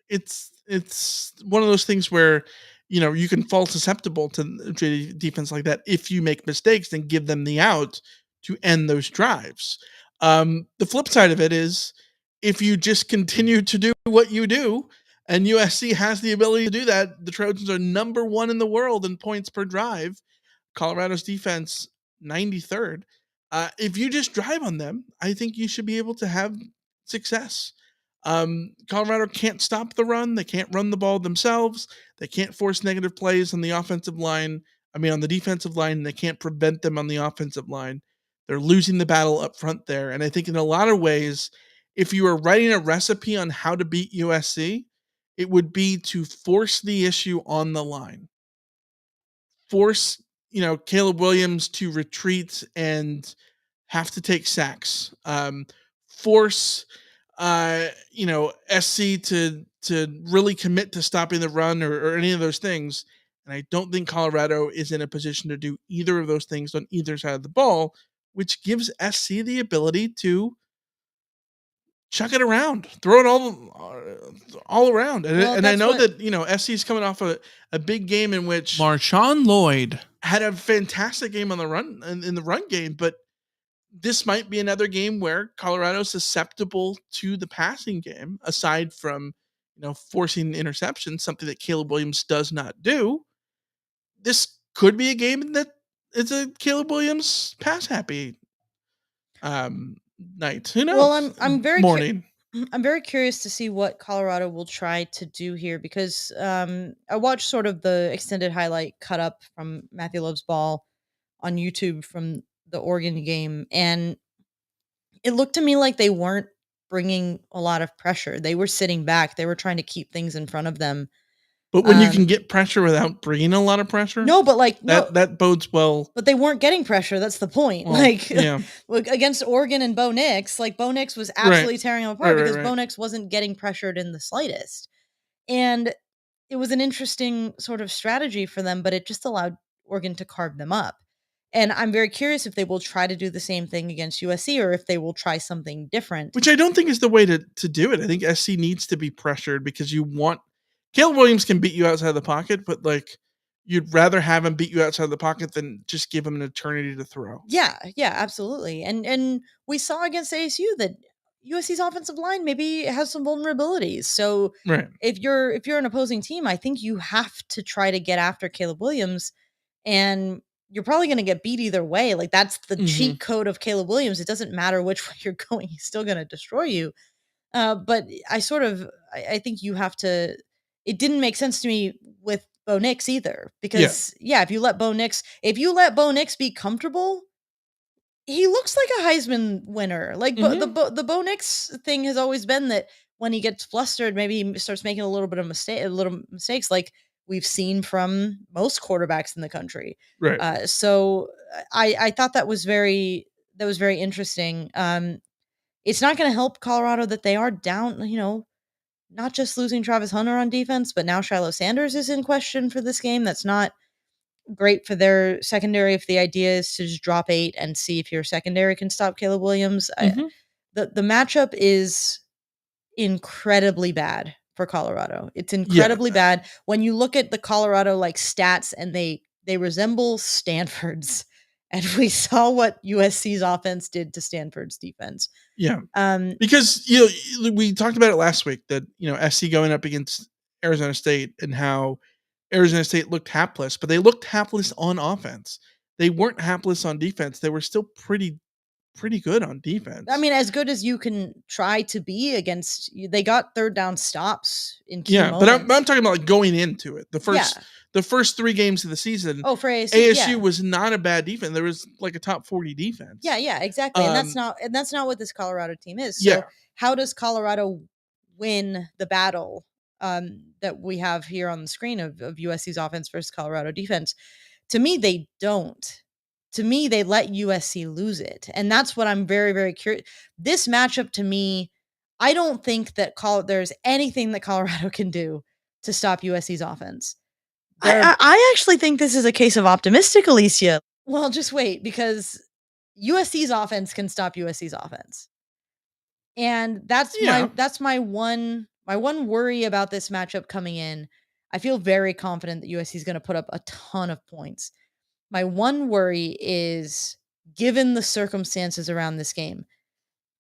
it's one of those things where you can fall susceptible to defense like that if you make mistakes and give them the out to end those drives. The flip side of it is if you just continue to do what you do, and USC has the ability to do that, the Trojans are number 1 in the world in points per drive. Colorado's defense 93rd. If you just drive on them, I think you should be able to have success. Colorado can't stop the run. They can't run the ball themselves. They can't force negative plays on the offensive line. On the defensive line. They can't prevent them on the offensive line. They're losing the battle up front there. And I think in a lot of ways, if you were writing a recipe on how to beat USC, it would be to force the issue on the line. Force, Caleb Williams to retreat and have to take sacks. Force, SC to really commit to stopping the run or any of those things. And I don't think Colorado is in a position to do either of those things on either side of the ball, which gives SC the ability to chuck it around, throw it all around. And I know that, SC is coming off a big game in which Marshawn Lloyd had a fantastic game on the run in the run game, but this might be another game where Colorado's susceptible to the passing game, aside from, forcing interceptions, something that Caleb Williams does not do. This could be a game that it's a Caleb Williams pass happy night. Who knows? Well, I'm very morning. I'm very curious to see what Colorado will try to do here because I watched sort of the extended highlight cut up from Matthew Love's ball on YouTube from the Oregon game, and it looked to me like they weren't bringing a lot of pressure. They were sitting back. They were trying to keep things in front of them. But when you can get pressure without bringing a lot of pressure, no, but that bodes well. But they weren't getting pressure. That's the point. Well, look, against Oregon and Bo Nix, Bo Nix was absolutely tearing them apart because Bo Nix wasn't getting pressured in the slightest. And it was an interesting sort of strategy for them, but it just allowed Oregon to carve them up. And I'm very curious if they will try to do the same thing against USC or if they will try something different. Which I don't think is the way to do it. I think SC needs to be pressured because Caleb Williams can beat you outside the pocket, but you'd rather have him beat you outside the pocket than just give him an eternity to throw. Yeah, absolutely. And we saw against ASU that USC's offensive line maybe has some vulnerabilities. So if you're an opposing team, I think you have to try to get after Caleb Williams, and you're probably going to get beat either way. That's the cheat code of Caleb Williams. It doesn't matter which way you're going; he's still going to destroy you. But I think you have to. It didn't make sense to me with Bo Nix either. Because if you let Bo Nix be comfortable, he looks like a Heisman winner. Like the Bo Nix thing has always been that when he gets flustered, maybe he starts making a little mistakes, like we've seen from most quarterbacks in the country. Right. So I thought that was very interesting. It's not going to help Colorado that they are down, not just losing Travis Hunter on defense, but now Shiloh Sanders is in question for this game. That's not great for their secondary if the idea is to just drop 8 and see if your secondary can stop Caleb Williams. The matchup is incredibly bad for Colorado. It's incredibly bad when you look at the Colorado stats, and they resemble Stanford's. And we saw what USC's offense did to Stanford's defense. Yeah. Because we talked about it last week that SC going up against Arizona State and how Arizona State looked hapless, but they looked hapless on offense. They weren't hapless on defense. They were still pretty good on defense. I mean, as good as you can try to be against. They got third down stops in key moments. But I'm talking about going into it. The first 3 games of the season. Oh, for ASU was not a bad defense. There was a top 40 defense. Yeah, exactly. And that's not what this Colorado team is. So how does Colorado win the battle that we have here on the screen of USC's offense versus Colorado defense? To me, they don't. To me, they let USC lose it. And that's what I'm very, very curious. This matchup, to me, I don't think that there's anything that Colorado can do to stop USC's offense. I actually think this is a case of optimistic, Alicia. Well, just wait, because USC's offense can stop USC's offense. And that's my one worry about this matchup coming in. I feel very confident that USC is going to put up a ton of points. My one worry is, given the circumstances around this game,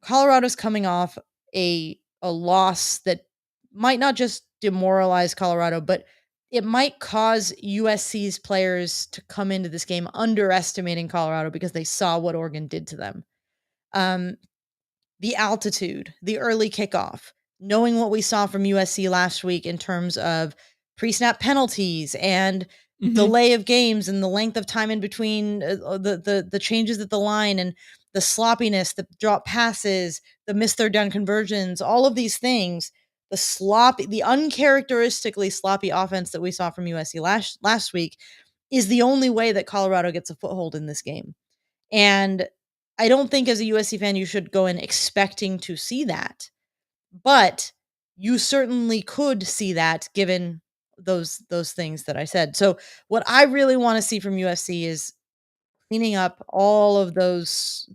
Colorado's coming off a loss that might not just demoralize Colorado, but it might cause USC's players to come into this game underestimating Colorado because they saw what Oregon did to them. The altitude, the early kickoff, knowing what we saw from USC last week in terms of pre-snap penalties and delay of games and the length of time in between the changes at the line and the sloppiness, the drop passes, the missed third down conversions, all of these things, the uncharacteristically sloppy offense that we saw from USC last week is the only way that Colorado gets a foothold in this game. And I don't think as a USC fan you should go in expecting to see that, but you certainly could see that given those things that I said. So what I really want to see from USC is cleaning up all of the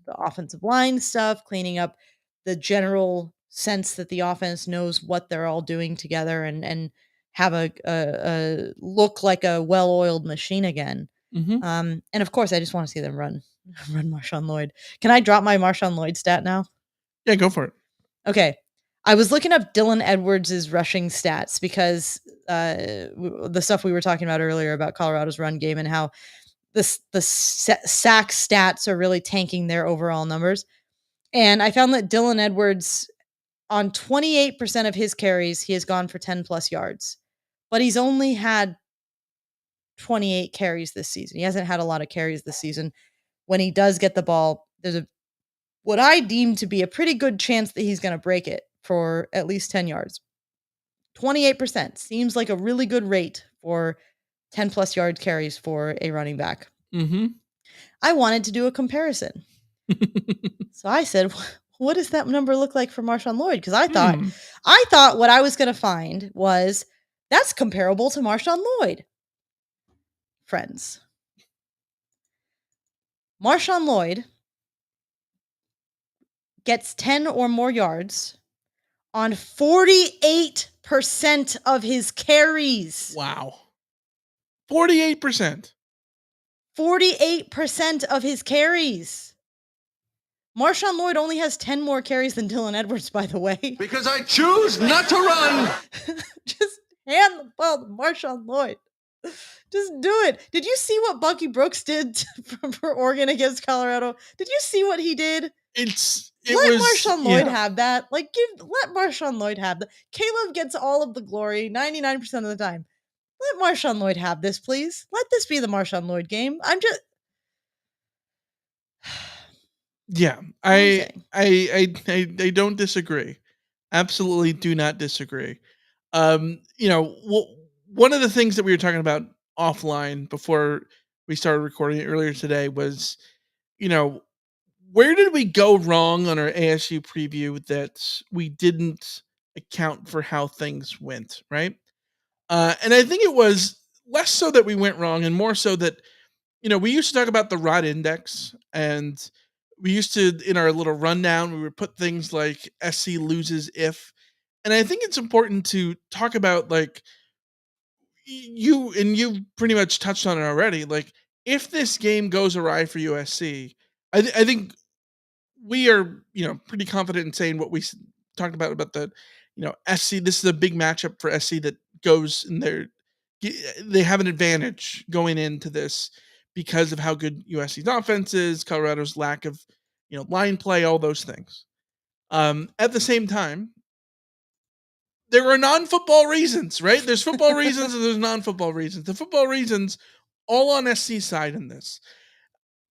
offensive line stuff, cleaning up the general sense that the offense knows what they're all doing together and have a look like a well-oiled machine again. And of course, I just want to see them run Marshawn Lloyd. Can I drop my Marshawn Lloyd stat now? Yeah, go for it. Okay. I was looking up Dylan Edwards' rushing stats because the stuff we were talking about earlier about Colorado's run game and how the sack stats are really tanking their overall numbers. And I found that Dylan Edwards, on 28% of his carries, he has gone for 10 plus yards, but he's only had 28 carries this season. He hasn't had a lot of carries this season. When he does get the ball, there's what I deem to be a pretty good chance that he's going to break it for at least 10 yards. 28% seems like a really good rate for 10 plus yard carries for a running back. I wanted to do a comparison. So I said, what does that number look like for Marshawn Lloyd? Because I thought what I was going to find was that's comparable to Marshawn Lloyd. Friends. Marshawn Lloyd gets 10 or more yards on 48% of his carries. Wow. 48%. 48% of his carries. Marshawn Lloyd only has 10 more carries than Dylan Edwards, by the way. Because I choose not to run. Just hand the ball to Marshawn Lloyd. Just do it. Did you see what Bucky Brooks did for Oregon against Colorado? Did you see what he did? Let Marshawn Lloyd have that. Let Marshawn Lloyd have that. Caleb gets all of the glory 99% of the time. Let Marshawn Lloyd have this, please. Let this be the Marshawn Lloyd game. I'm just. Yeah, I don't disagree. Absolutely do not disagree. One of the things that we were talking about offline before we started recording it earlier today was, where did we go wrong on our ASU preview that we didn't account for how things went, right? And I think it was less so that we went wrong and more so that, we used to talk about the ROT index, and we used to, in our little rundown, we would put things like SC loses if. And I think it's important to talk about, like, you pretty much touched on it already. Like, if this game goes awry for USC, I think we are, pretty confident in saying what we talked about the, SC. This is a big matchup for SC that goes in there. They have an advantage going into this because of how good USC's offense is, Colorado's lack of, line play, all those things. At the same time, there are non-football reasons, right? There's football reasons and there's non-football reasons. The football reasons all on SC side in this.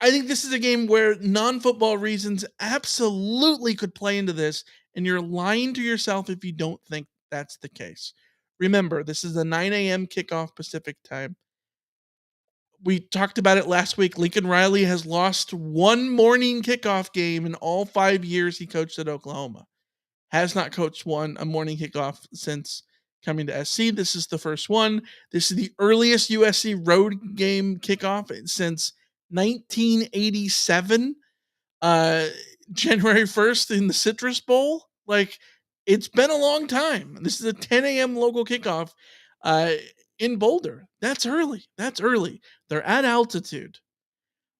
I think this is a game where non-football reasons absolutely could play into this, and you're lying to yourself if you don't think that's the case. Remember, this is a 9 a.m. kickoff Pacific time. We talked about it last week. Lincoln Riley has lost one morning kickoff game in all 5 years he coached at Oklahoma. Has not coached a morning kickoff since coming to SC. This is the first one. This is the earliest USC road game kickoff since 1987, January 1st in the Citrus Bowl. Like, it's been a long time. This is a 10 a.m. local kickoff in Boulder. That's early. They're at altitude.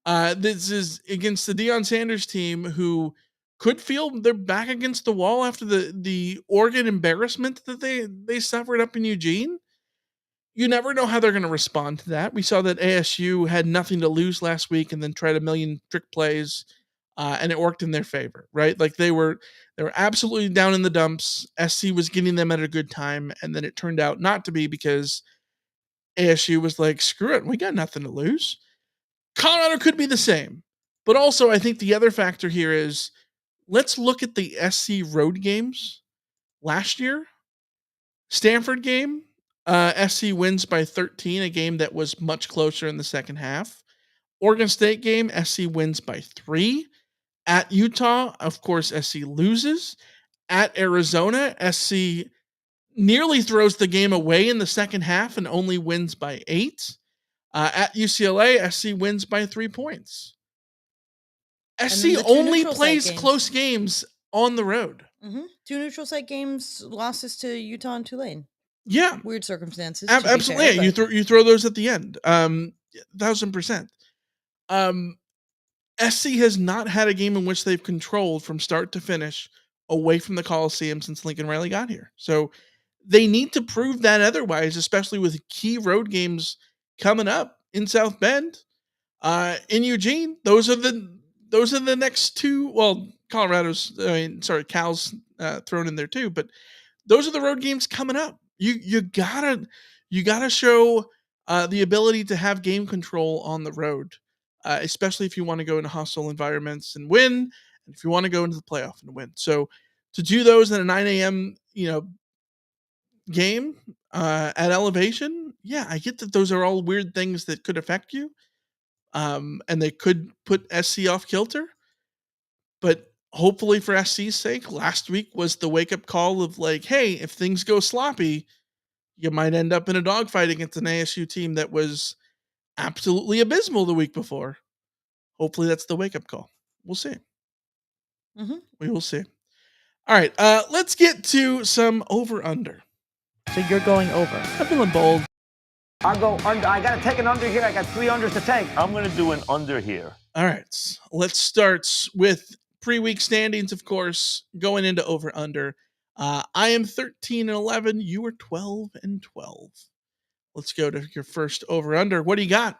This is against the Deion Sanders team, who could feel they're back against the wall after the Oregon embarrassment that they suffered up in Eugene. You never know how they're going to respond to that. We saw that ASU had nothing to lose last week and then tried a million trick plays, and it worked in their favor, right? Like, they were absolutely down in the dumps. SC was getting them at a good time, and then it turned out not to be because ASU was like, screw it, we got nothing to lose. Colorado could be the same. But also, I think the other factor here is, let's look at the SC road games last year. Stanford game, SC wins by 13, a game that was much closer in the second half. Oregon State game, SC wins by 3. At Utah, of course, SC loses. At Arizona, SC nearly throws the game away in the second half and only wins by 8. At UCLA, SC wins by 3 points. SC only plays close games on the road. Mm-hmm. 2 neutral site games, losses to Utah and Tulane. Yeah, weird circumstances. Absolutely, fair, you throw those at the end. 1,000%. SC has not had a game in which they've controlled from start to finish away from the Coliseum since Lincoln Riley got here. So they need to prove that otherwise, especially with key road games coming up in South Bend, in Eugene. Those are the next two. Well, Cal's thrown in there too, but those are the road games coming up. You gotta show the ability to have game control on the road, especially if you want to go into hostile environments and win, and if you want to go into the playoff and win. So to do those in a 9 a.m. Game at elevation, yeah, I get that those are all weird things that could affect you, and they could put SC off kilter. But hopefully, for SC's sake, last week was the wake-up call of like, hey, if things go sloppy, you might end up in a dogfight against an ASU team that was absolutely abysmal the week before. Hopefully, that's the wake-up call. We'll see. Mm-hmm. We will see. All right, let's get to some over-under. So you're going over. I'm feeling bold. I'll go under. I got to take an under here. I got 3 unders to take. I'm going to do an under here. All right. Let's start with pre-week standings, of course, going into over-under. I am 13-11. You are 12-12. Let's go to your first over-under. What do you got?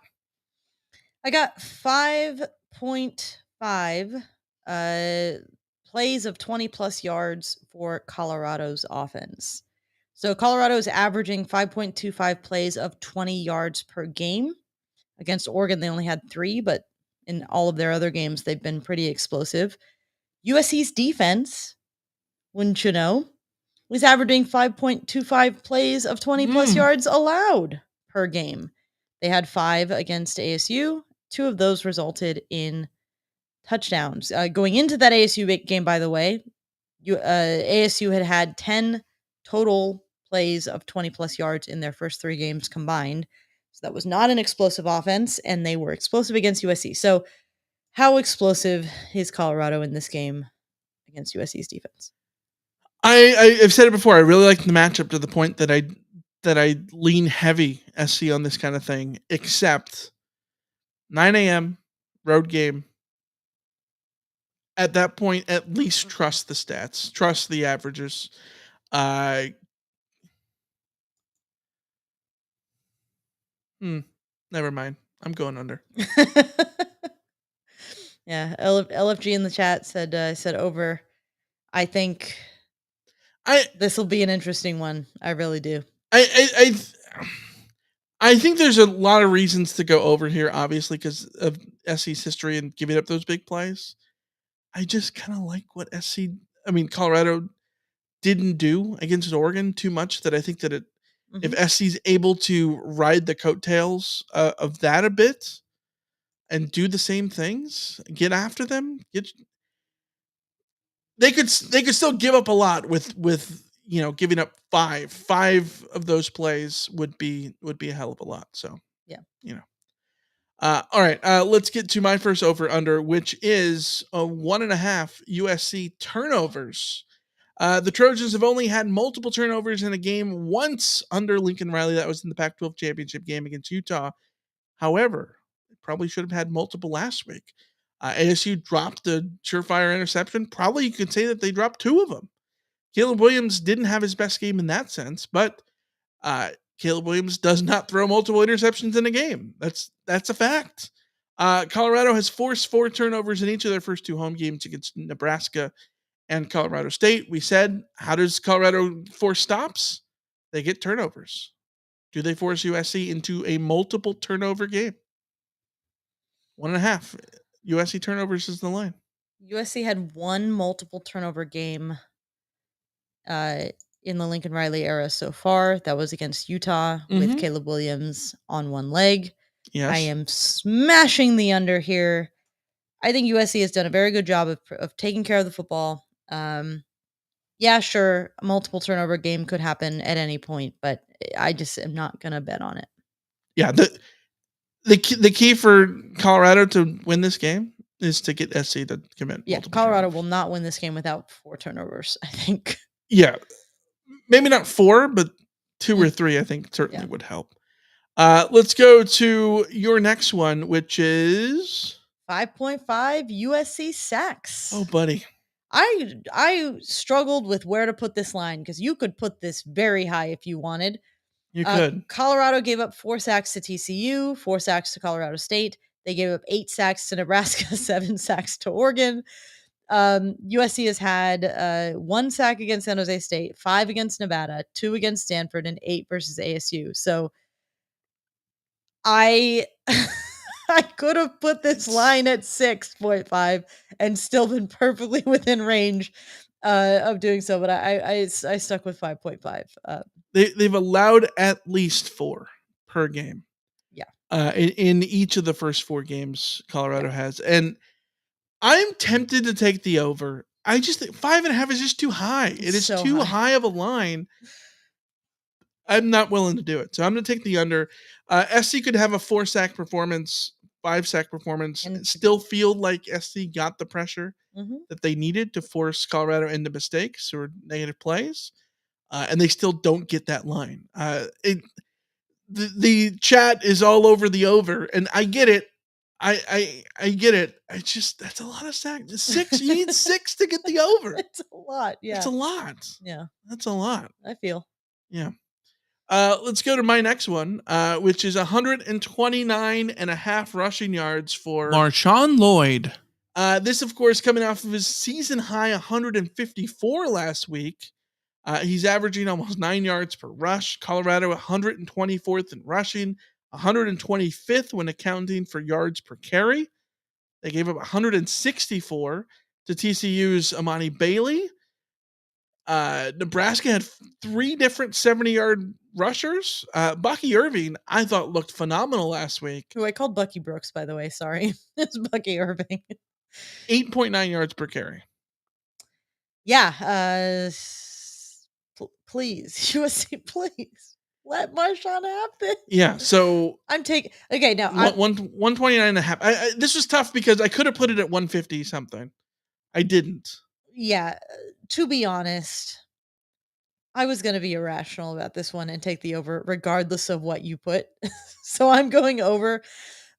I got 5.5 plays of 20-plus yards for Colorado's offense. So Colorado is averaging 5.25 plays of 20 yards per game. Against Oregon, they only had 3, but in all of their other games, they've been pretty explosive. USC's defense, wouldn't you know, was averaging 5.25 plays of 20-plus yards allowed per game. They had 5 against ASU. 2 of those resulted in touchdowns. Going into that ASU game, by the way, ASU had 10 total plays of 20-plus yards in their first 3 games combined. So that was not an explosive offense, and they were explosive against USC. So how explosive is Colorado in this game against USC's defense? I've said it before. I really like the matchup to the point that I lean heavy SC on this kind of thing, except 9 a.m. road game. At that point, at least trust the stats, trust the averages. Never mind. I'm going under. Yeah, LFG in the chat said over. I think this will be an interesting one. I really do. I think there's a lot of reasons to go over here, obviously, because of SC's history and giving up those big plays. I just kind of like what Colorado didn't do against Oregon too much, that I think that if SC's able to ride the coattails of that a bit and do the same things, get after them, they could still give up a lot with giving up 5 of those plays would be a hell of a lot. So all right, let's get to my first over under, which is 1.5 USC turnovers. The Trojans have only had multiple turnovers in a game once under Lincoln Riley. That was in the Pac-12 championship game against Utah. However, they probably should have had multiple last week. ASU dropped a surefire interception. Probably you could say that they dropped 2 of them. Caleb Williams didn't have his best game in that sense, but Caleb Williams does not throw multiple interceptions in a game. That's a fact. Colorado has forced 4 turnovers in each of their first 2 home games against Nebraska and Colorado State. We said, how does Colorado force stops? They get turnovers. Do they force USC into a multiple turnover game? 1.5 USC turnovers is the line. USC had 1 multiple turnover game in the Lincoln Riley era so far. That was against Utah with Caleb Williams on 1 leg. Yes. I am smashing the under here. I think USC has done a very good job of taking care of the football. Yeah, sure, a multiple turnover game could happen at any point, but I just am not going to bet on it. Yeah, the key for Colorado to win this game is to get SC to commit. Yeah, Colorado will not win this game without 4 turnovers, I think. Yeah, maybe not 4, but 2 or 3, I think certainly would help. Let's go to your next one, which is 5.5 USC sacks. Oh, buddy. I struggled with where to put this line because you could put this very high if you wanted. You could. Colorado gave up 4 sacks to TCU, 4 sacks to Colorado State. They gave up 8 sacks to Nebraska, 7 sacks to Oregon. USC has had 1 sack against San Jose State, 5 against Nevada, 2 against Stanford, and 8 versus ASU. So I could have put this line at 6.5 and still been perfectly within range of doing so, but I stuck with 5.5. They've allowed at least 4 per game. Yeah. In each of the first 4 games Colorado has. And I'm tempted to take the over. I just think 5.5 is just too high. It is so too high of a line. I'm not willing to do it. So I'm going to take the under. SC could have a 4 sack performance, 5 sack performance, and still feel like SC got the pressure that they needed to force Colorado into mistakes or negative plays. And they still don't get that line. The chat is all over the over, and I get it. I get it. I just, that's a lot of sacks. 6, you need 6 to get the over. It's a lot. Yeah. It's a lot. Yeah. That's a lot. I feel. Yeah. Let's go to my next one, which is 129.5 rushing yards for Marshawn Lloyd. This, of course, coming off of his season high 154 last week. He's averaging almost 9 yards per rush. Colorado 124th in rushing, 125th when accounting for yards per carry. They gave up 164 to TCU's Amani Bailey. Nebraska had 3 different 70-yard rushers. Bucky Irving, I thought, looked phenomenal last week. Who I called Bucky Brooks, by the way. Sorry. It's Bucky Irving. 8.9 yards per carry. Yeah. Please, USC, please let Marshawn have this. Yeah, so I'm taking. Okay, now 129.5. This was tough because I could have put it at 150 something. I didn't. Yeah, to be honest, I was going to be irrational about this one and take the over regardless of what you put. So I'm going over.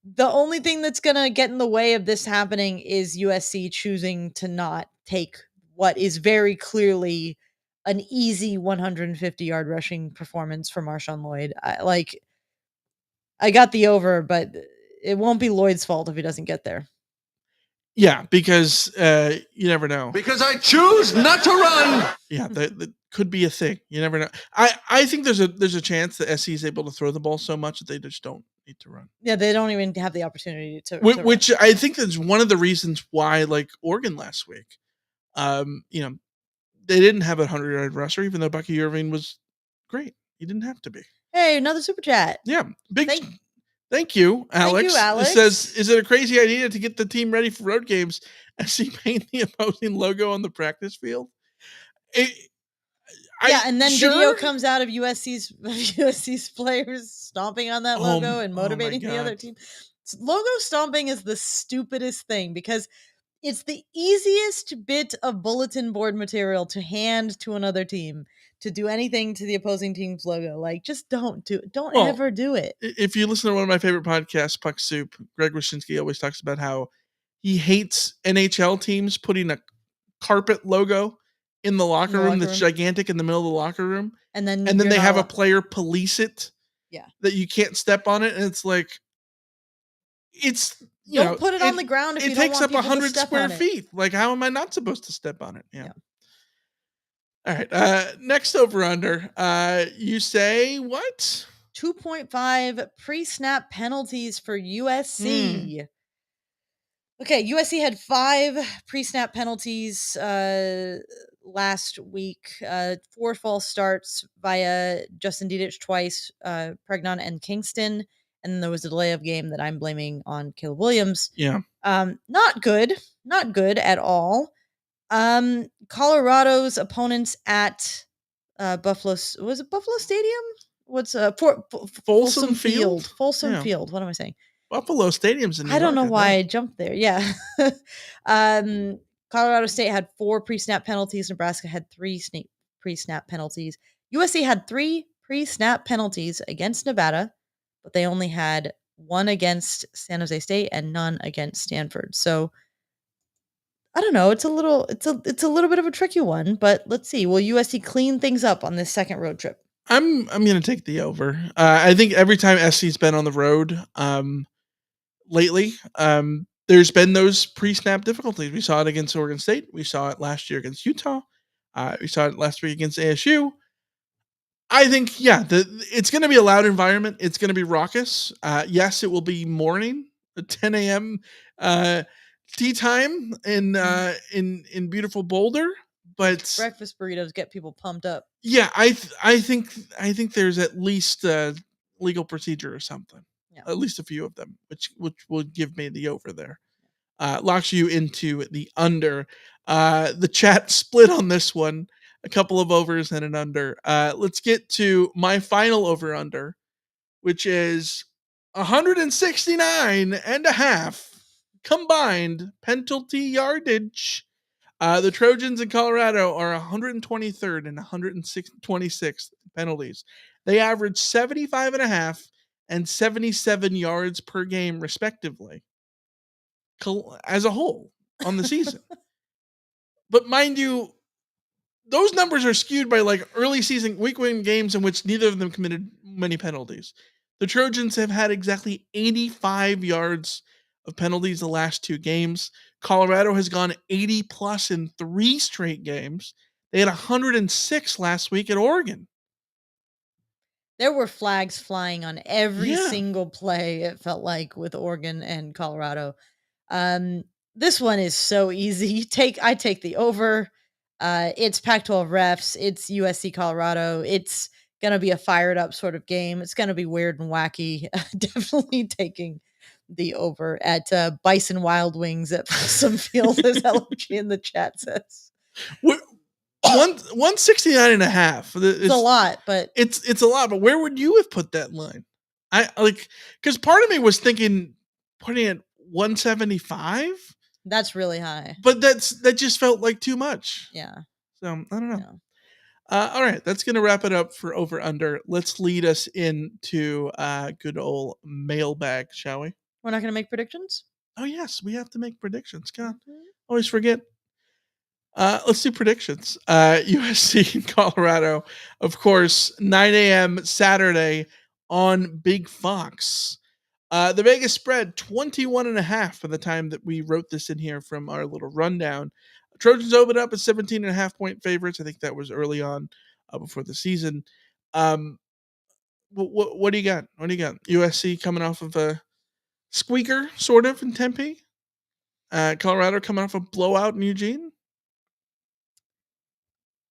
The only thing that's going to get in the way of this happening is USC choosing to not take what is very clearly an easy 150-yard rushing performance for Marshawn Lloyd. I got the over, but it won't be Lloyd's fault if he doesn't get there. Yeah, because you never know. Because I choose not to run. Yeah, that could be a thing. You never know. I think there's a chance that SC is able to throw the ball so much that they just don't need to run. Yeah, they don't even have the opportunity to which run. I think is one of the reasons why, like Oregon last week, they didn't have a 100-yard rusher, even though Bucky Irving was great. He didn't have to be. Hey, another super chat. Yeah, Thank you, Alex. Thank you, Alex. It says, is it a crazy idea to get the team ready for road games as he paint the opposing logo on the practice field? And then video comes out of USC's players stomping on that logo and motivating the other team. Logo stomping is the stupidest thing because it's the easiest bit of bulletin board material to hand to another team to do anything to the opposing team's logo. Like, just don't do it. Don't ever do it. If you listen to one of my favorite podcasts, Puck Soup, Greg Wyshynski always talks about how he hates NHL teams putting a carpet logo in the locker room that's gigantic in the middle of the locker room. And then they have a player police it. Yeah. That you can't step on it. And it's like, don't put it on the ground if you don't want people to step on it. It takes up 100 square feet. Like, how am I not supposed to step on it? Yeah. All right. Next over under. You say what? 2.5 pre-snap penalties for USC. Okay, USC had 5 pre-snap penalties last week. 4 false starts via Justin Diedich twice, Pregnon and Kingston. And then there was a delay of game that I'm blaming on Caleb Williams. Yeah. Not good. Not good at all. Colorado's opponents at Buffalo. Was it Buffalo Stadium? What's Folsom Field? Folsom Field. What am I saying? Buffalo Stadium's in New York. I don't know why I I jumped there. Yeah. Colorado State had 4 pre-snap penalties. Nebraska had 3 pre-snap penalties. USC had 3 pre-snap penalties against Nevada, but they only had 1 against San Jose State and none against Stanford. So I don't know. It's a little bit of a tricky one, but let's see. Will USC clean things up on this second road trip? I'm going to take the over. I think every time SC's been on the road lately, there's been those pre-snap difficulties. We saw it against Oregon State. We saw it last year against Utah. We saw it last week against ASU. I think, it's going to be a loud environment. It's going to be raucous. Yes, it will be morning, 10 a.m. Tea time in beautiful Boulder. But breakfast burritos get people pumped up. Yeah, I think there's at least a legal procedure or something. Yeah. At least a few of them, which will give me the over there. Locks you into the under. The chat split on this one. A couple of overs and an under. Let's get to my final over under, which is 169.5 combined penalty yardage. The Trojans in Colorado are 123rd and 126th penalties. They average 75.5 and 77 yards per game, respectively, as a whole on the season. But mind you, those numbers are skewed by like early season week-win games in which neither of them committed many penalties. The Trojans have had exactly 85 yards of penalties the last 2 games. Colorado has gone 80 plus in 3 straight games. They had 106 last week at Oregon. There were flags flying on every Yeah. single play, it felt like, with Oregon and Colorado. This one is so easy. I take the over. It's Pac-12 refs. It's USC Colorado. It's gonna be a fired up sort of game. It's gonna be weird and wacky. Definitely taking the over at Bison Wild Wings at Folsom Field, as LG in the chat says. 169 and a half. It's a lot, but it's a lot. But where would you have put that line? Because part of me was thinking putting it 175. That's really high. But that just felt like too much. Yeah. So I don't know. No. All right, that's gonna wrap it up for over under. Let's lead us into good old mailbag, shall we? We're not gonna make predictions? Oh yes, we have to make predictions. God, always forget. Let's do predictions. USC and Colorado, of course, 9 a.m. Saturday on Big Fox. The Vegas spread 21.5 by the time that we wrote this in here from our little rundown. Trojans opened up at 17.5 point favorites. I think that was early on before the season. What do you got? What do you got? USC coming off of a squeaker, sort of, in Tempe. Colorado coming off a blowout in Eugene.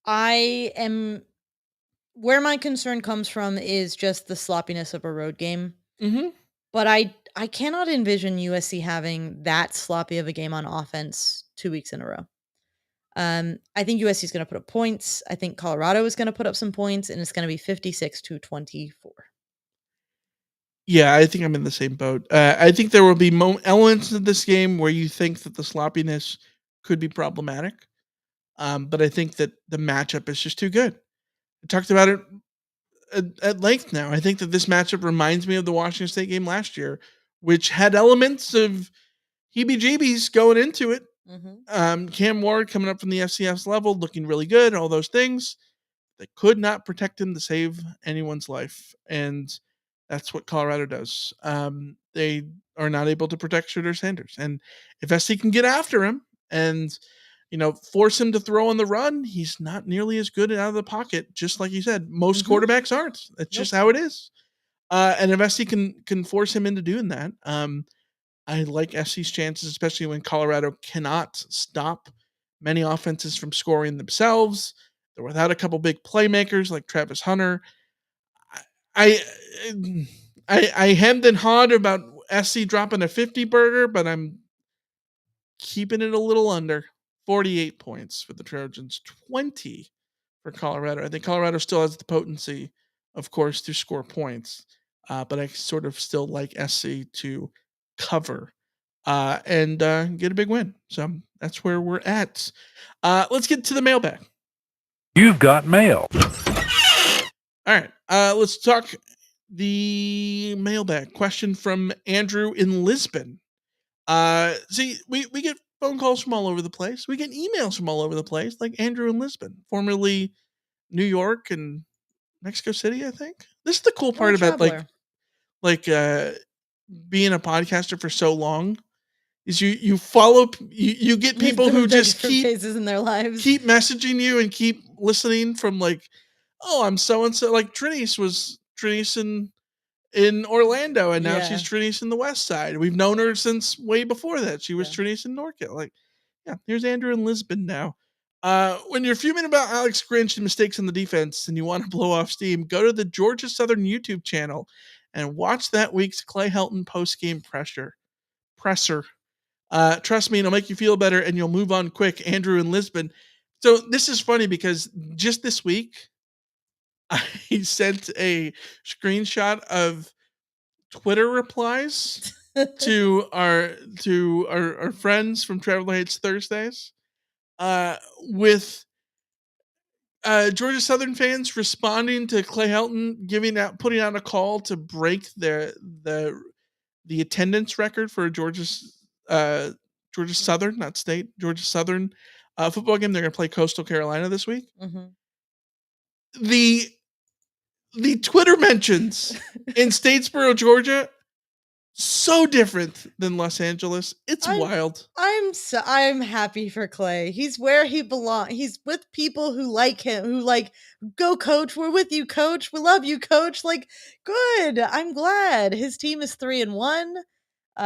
Where my concern comes from is just the sloppiness of a road game. Mm-hmm. But I cannot envision USC having that sloppy of a game on offense 2 weeks in a row. I think USC is going to put up points. I think Colorado is going to put up some points, and it's going to be 56-24. Yeah, I think I'm in the same boat. I think there will be elements of this game where you think that the sloppiness could be problematic. But I think that the matchup is just too good. I talked about it at length now. I think that this matchup reminds me of the Washington State game last year, which had elements of heebie-jeebies going into it. Mm-hmm. Cam Ward coming up from the FCS level, looking really good, all those things. They could not protect him to save anyone's life. And that's what Colorado does. They are not able to protect Shooter Sanders. And if SC can get after him and force him to throw on the run, he's not nearly as good out of the pocket. Just like you said, most quarterbacks aren't. That's just how it is. And if SC can force him into doing that, I like SC's chances, especially when Colorado cannot stop many offenses from scoring themselves. They're without a couple big playmakers like Travis Hunter. I hemmed and hawed about SC dropping a 50 burger, but I'm keeping it a little under. 48 points for the Trojans, 20 for Colorado. I think Colorado still has the potency, of course, to score points, but I sort of still like SC to cover and get a big win. So that's where we're at. Let's get to the mailbag. You've got mail. All right, let's talk the mailbag question from Andrew in Lisbon. See, we get phone calls from all over the place. We get emails from all over the place, like Andrew in Lisbon, formerly New York and Mexico City, I think. This is the cool part about like being a podcaster for so long is you follow you get people who just keep phases in their lives, keep messaging you and keep listening from like, oh, I'm so and so. Like Trinice was in Orlando, and now she's Trinice in the West Side. We've known her since way before that. She was Trinice in Norco. Like, yeah, here's Andrew in Lisbon now. When you're fuming about Alex Grinch and mistakes in the defense and you want to blow off steam, go to the Georgia Southern YouTube channel and watch that week's Clay Helton post-game presser. Trust me, it'll make you feel better and you'll move on quick. Andrew in Lisbon. So this is funny because just this week, I sent a screenshot of Twitter replies to our friends from Traveler Hates Thursdays, with Georgia Southern fans responding to Clay Helton putting out a call to break the attendance record for Georgia Southern, not State, Georgia Southern football game. They're going to play Coastal Carolina this week. Mm-hmm. The Twitter mentions in Statesboro, Georgia, so different than Los Angeles. It's wild. I'm happy for Clay. He's where he belongs. He's with people who like him, who like, go coach. We're with you, coach. We love you, coach. Like, good. I'm glad his team is 3-1.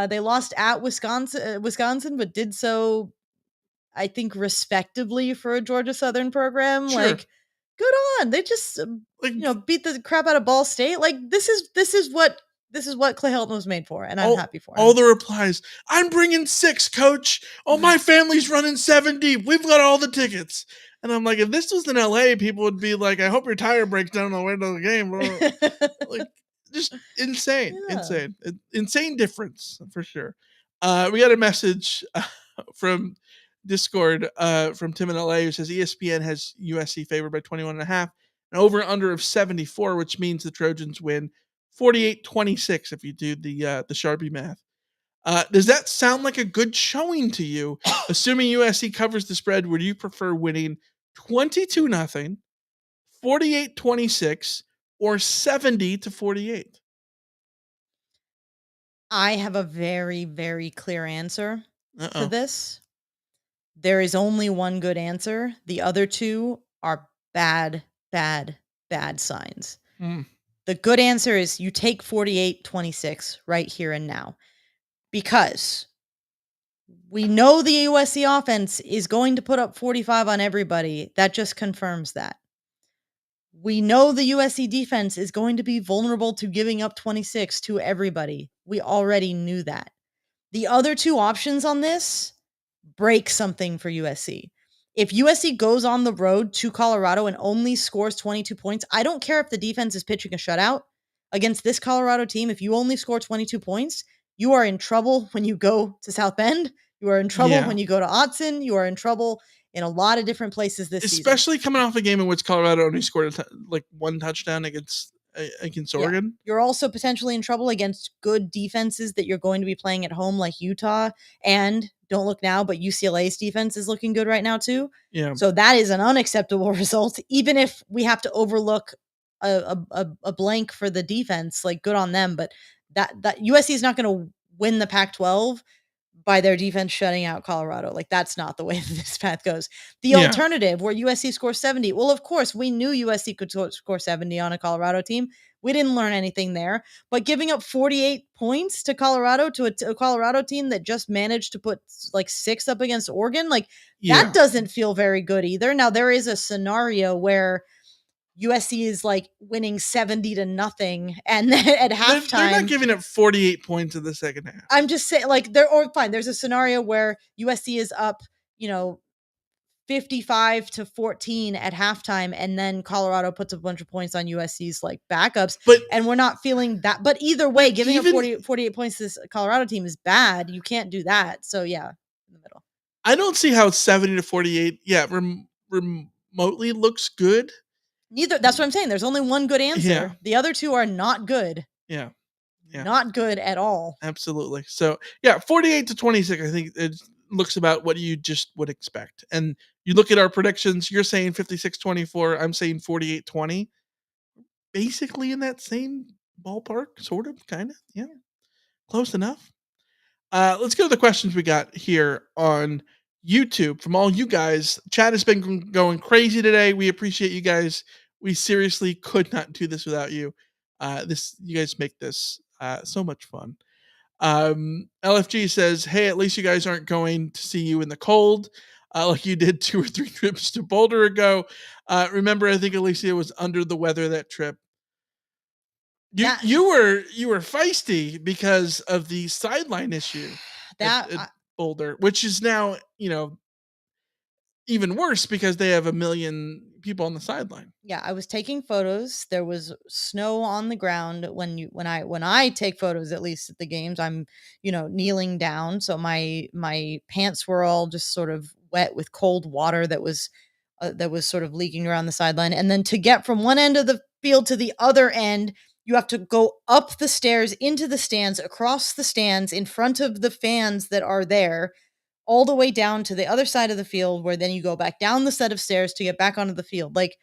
They lost at Wisconsin, but did so, I think, respectably for a Georgia Southern program. Sure. Like, good on. They just beat the crap out of Ball State. Like, this is what Clay Helton was made for, and I'm happy for him. All the replies, I'm bringing 6, coach. Oh, my family's running 7 deep. We've got all the tickets. And I'm like, if this was in LA, people would be like, I hope your tire breaks down on the way to the game. Like, just insane. Insane difference for sure. We got a message from Discord from Tim in LA who says ESPN has USC favored by 21.5, an over under of 74, which means the Trojans win 48-26 if you do the Sharpie math. Does that sound like a good showing to you? Assuming USC covers the spread, would you prefer winning 22-0, 48-26, or 70-48? I have a very, very clear answer for this. There is only one good answer. The other two are bad, bad, bad signs. The good answer is you take 48-26 right here and now, because we know the USC offense is going to put up 45 on everybody. That just confirms that. We know the USC defense is going to be vulnerable to giving up 26 to everybody. We already knew that. The other two options on this break something for USC. If USC goes on the road to Colorado and only scores 22 points, I don't care if the defense is pitching a shutout against this Colorado team. If you only score 22 points, you are in trouble when you go to South Bend. You are in trouble when you go to Autzen. You are in trouble in a lot of different places this season. Especially coming off a game in which Colorado only scored one touchdown against Oregon. You're also potentially in trouble against good defenses that you're going to be playing at home, like Utah. And don't look now, but UCLA's defense is looking good right now too. Yeah. So that is an unacceptable result. Even if we have to overlook a blank for the defense, like, good on them. But that USC is not going to win the Pac-12 by their defense shutting out Colorado. Like, that's not the way this path goes. The alternative, where USC scores 70. Well, of course, we knew USC could score 70 on a Colorado team. We didn't learn anything there. But giving up 48 points to Colorado, to a Colorado team that just managed to put like 6 up against Oregon, like, that doesn't feel very good either. Now, there is a scenario where USC is like winning 70-0, and then at halftime they're not giving up 48 points in the second half. I'm just saying, like, there's a scenario where USC is up, 55-14 at halftime, and then Colorado puts a bunch of points on USC's like backups, and we're not feeling that. But either way, giving up 48 points to this Colorado team is bad. You can't do that. So yeah, in the middle. I don't see how 70-48 remotely looks good. Neither. That's what I'm saying. There's only one good answer. Yeah. The other two are not good. Yeah. Not good at all. Absolutely. So 48-26, I think it looks about what you just would expect. And you look at our predictions, you're saying 56-24, I'm saying 48-20. Basically in that same ballpark, sort of, kind of. Yeah. Close enough. Let's go to the questions we got here on YouTube from all you guys. Chat has been going crazy today. We appreciate you guys. We seriously could not do this without you. You guys make this so much fun. LFG says, hey, at least you guys aren't going to see you in the cold like you did 2 or 3 trips to Boulder ago. Remember, I think Alicia was under the weather that trip. You were feisty because of the sideline issue at Boulder, which is now, even worse because they have 1 million people on the sideline. Yeah, I was taking photos. There was snow on the ground when I take photos, at least at the games, I'm, kneeling down. So my pants were all just sort of wet with cold water that was sort of leaking around the sideline. And then to get from one end of the field to the other end, you have to go up the stairs into the stands, across the stands, in front of the fans that are there, all the way down to the other side of the field, where then you go back down the set of stairs to get back onto the field. Like,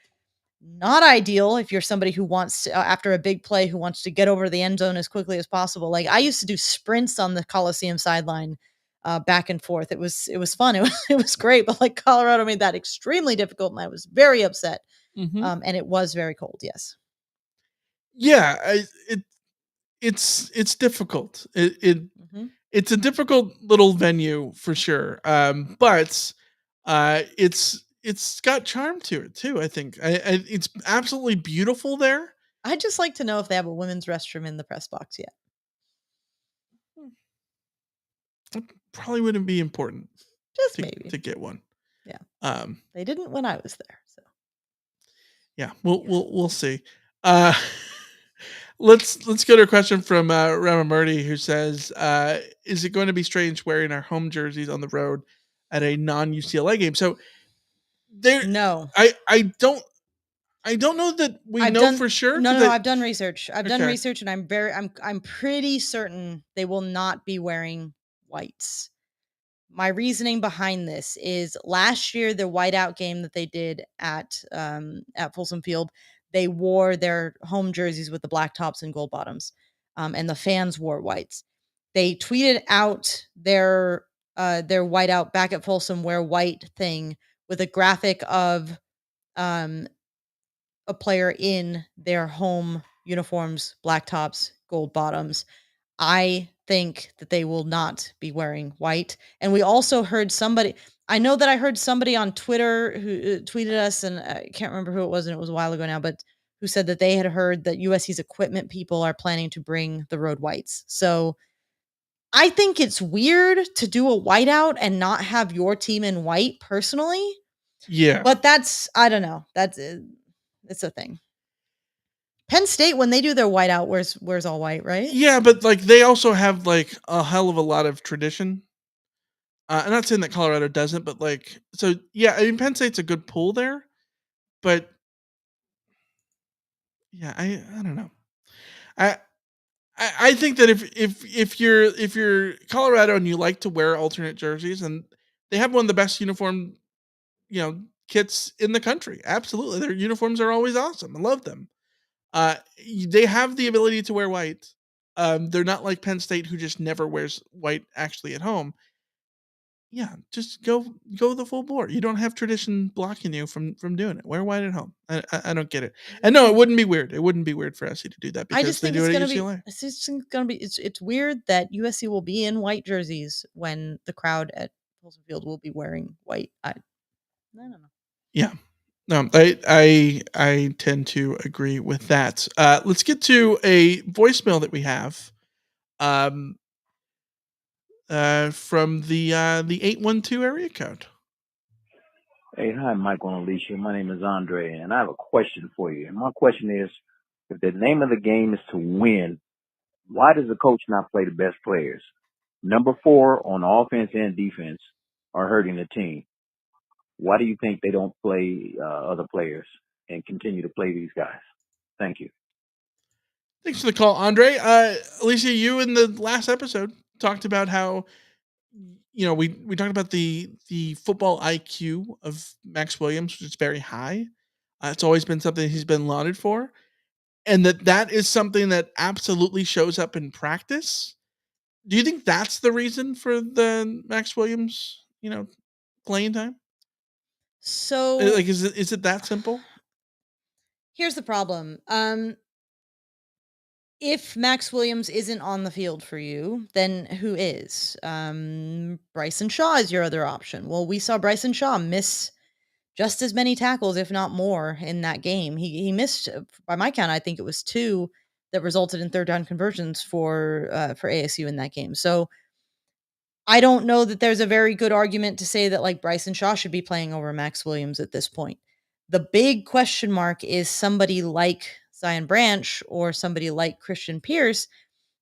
not ideal if you're somebody who wants to, after a big play, who wants to get over the end zone as quickly as possible. Like I used to do sprints on the Coliseum sideline, back and forth. It was fun. It was great, but like Colorado made that extremely difficult, and I was very upset. And it was very cold. Yes. Yeah, it's difficult. Mhm. It's a difficult little venue for sure. But it's got charm to it too. I think it's absolutely beautiful there. I'd just like to know if they have a women's restroom in the press box yet. It probably wouldn't be important Just to, maybe. to get one. Yeah. They didn't when I was there. So Yeah, we'll see. Uh, let's go to a question from Ramamurti, who says, "Is it going to be strange wearing our home jerseys on the road at a non UCLA game?" So there, no. I don't know that we know for sure. No, I've done research. I've done Okay. research, and I'm pretty certain they will not be wearing whites. My reasoning behind this is last year, the whiteout game that they did at Folsom Field, they wore their home jerseys with the black tops and gold bottoms, and the fans wore whites. They tweeted out their whiteout back at Folsom wear white thing with a graphic of um, a player in their home uniforms, black tops, gold bottoms. I think that they will not be wearing white. And we also heard somebody, I know that I heard somebody on Twitter who tweeted us, and I can't remember who it was, and it was a while ago now, but who said that they had heard that USC's equipment people are planning to bring the road whites. So I think it's weird to do a whiteout and not have your team in white personally. Yeah. But that's, I don't know. It's a thing. Penn State, when they do their whiteout, wears all white, right? Yeah, but like they also have like a hell of a lot of tradition. I'm not saying that Colorado doesn't, but like, so yeah, I mean, Penn State's a good pool there, but yeah, I don't know. I I think that if you're Colorado and you like to wear alternate jerseys, and they have one of the best uniform, kits in the country. Absolutely, their uniforms are always awesome. I love them. They have the ability to wear white. They're not like Penn State, who just never wears white actually at home. Yeah, just go the full bore. You don't have tradition blocking you from doing it. Wear white at home. I don't get it. And no, it wouldn't be weird. It wouldn't be weird for SC to do that I because just they think do it's it at gonna be. UCLA. It's just gonna be. It's weird that USC will be in white jerseys when the crowd at Folsom Field will be wearing white. I don't know. Yeah. No, I tend to agree with that. Let's get to a voicemail that we have. From the 812 area code. Hey, hi, Michael and Alicia. My name is Andre, and I have a question for you. And my question is, if the name of the game is to win, why does the coach not play the best players? Number 4 on offense and defense are hurting the team. Why do you think they don't play other players and continue to play these guys? Thank you. Thanks for the call, Andre. Alicia, you in the last episode talked about how we talked about the football IQ of Max Williams, which is very high. It's always been something he's been lauded for, and that is something that absolutely shows up in practice. Do you think that's the reason for the Max Williams, playing time? So, Like, is it that simple? here's the problem. If Max Williams isn't on the field for you, then who is? Bryson Shaw is your other option. Well, we saw Bryson Shaw miss just as many tackles, if not more, in that game. He missed, by my count, I think it was 2 that resulted in third down conversions for ASU in that game. So I don't know that there's a very good argument to say that like Bryson Shaw should be playing over Max Williams at this point. The big question mark is somebody like Zion Branch or somebody like Christian Pierce.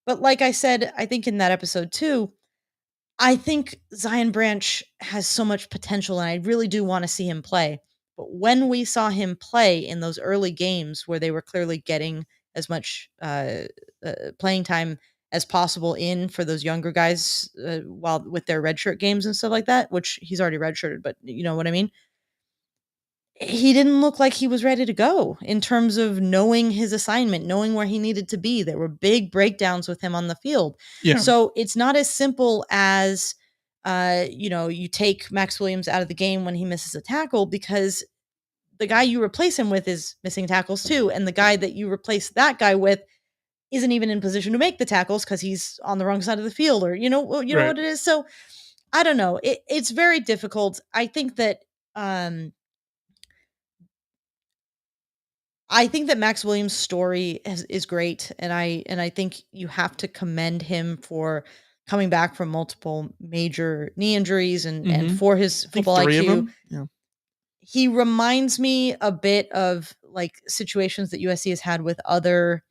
But like I said, I think in that episode too, I think Zion Branch has so much potential, and I really do want to see him play. But when we saw him play in those early games where they were clearly getting as much playing time as possible in for those younger guys while with their redshirt games and stuff like that, which he's already redshirted, but you know what I mean? he didn't look like he was ready to go in terms of knowing his assignment, knowing where he needed to be. There were big breakdowns with him on the field. Yeah. So it's not as simple as, you take Max Williams out of the game when he misses a tackle, because the guy you replace him with is missing tackles too. And the guy that you replace that guy with isn't even in position to make the tackles because he's on the wrong side of the field, or, what it is. So I don't know. It's very difficult. I think that, Max Williams' story is great, and I think you have to commend him for coming back from multiple major knee injuries and for his football three IQ. of them. Yeah. He reminds me a bit of like situations that USC has had with other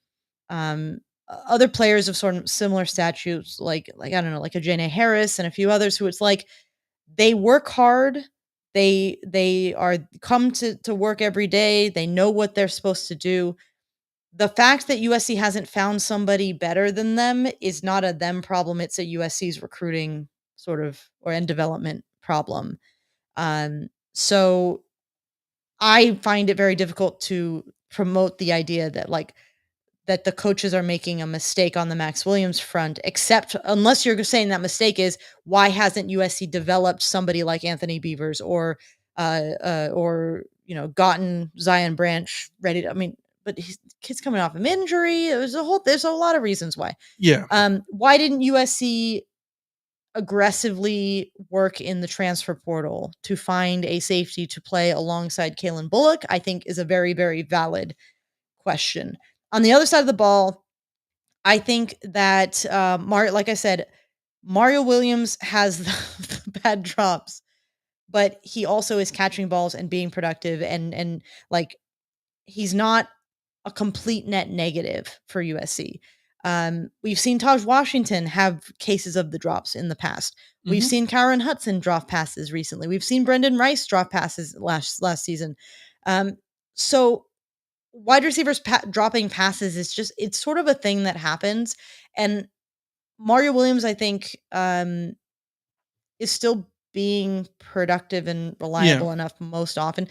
players of sort of similar statutes, like I don't know, like a Janae Harris and a few others, who it's like they work hard. They are come to work every day. They know what they're supposed to do. The fact that USC hasn't found somebody better than them is not a them problem. It's a USC's recruiting and development problem. So I find it very difficult to promote the idea that that the coaches are making a mistake on the Max Williams front, except unless you're saying that mistake is, why hasn't USC developed somebody like Anthony Beavers or gotten Zion Branch ready to, but his kid's coming off an injury. There's a lot of reasons why. Yeah. Why didn't USC aggressively work in the transfer portal to find a safety to play alongside Kalen Bullock? I think is a very, very valid question. On the other side of the ball, I think that like I said, Mario Williams has the bad drops, but he also is catching balls and being productive, and like he's not a complete net negative for USC. We've seen Taj Washington have cases of the drops in the past. We've seen Kyron Hudson drop passes recently. We've seen Brendan Rice drop passes last season. So wide receivers dropping passes it's sort of a thing that happens. And Mario Williams, I think, is still being productive and reliable enough most often.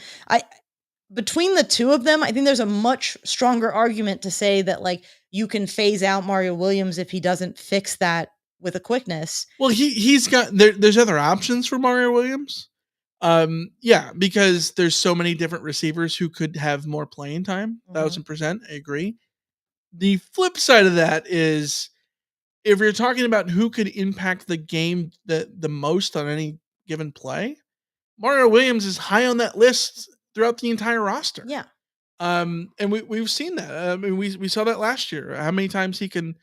Between the two of them, I think there's a much stronger argument to say that like you can phase out Mario Williams if he doesn't fix that with a quickness. Well, he's got there's other options for Mario Williams. Because there's so many different receivers who could have more playing time. 1,000%, I agree. The flip side of that is, if you're talking about who could impact the game the most on any given play, Mario Williams is high on that list throughout the entire roster. Yeah. And we've seen that. I mean, we saw that last year. How many times he can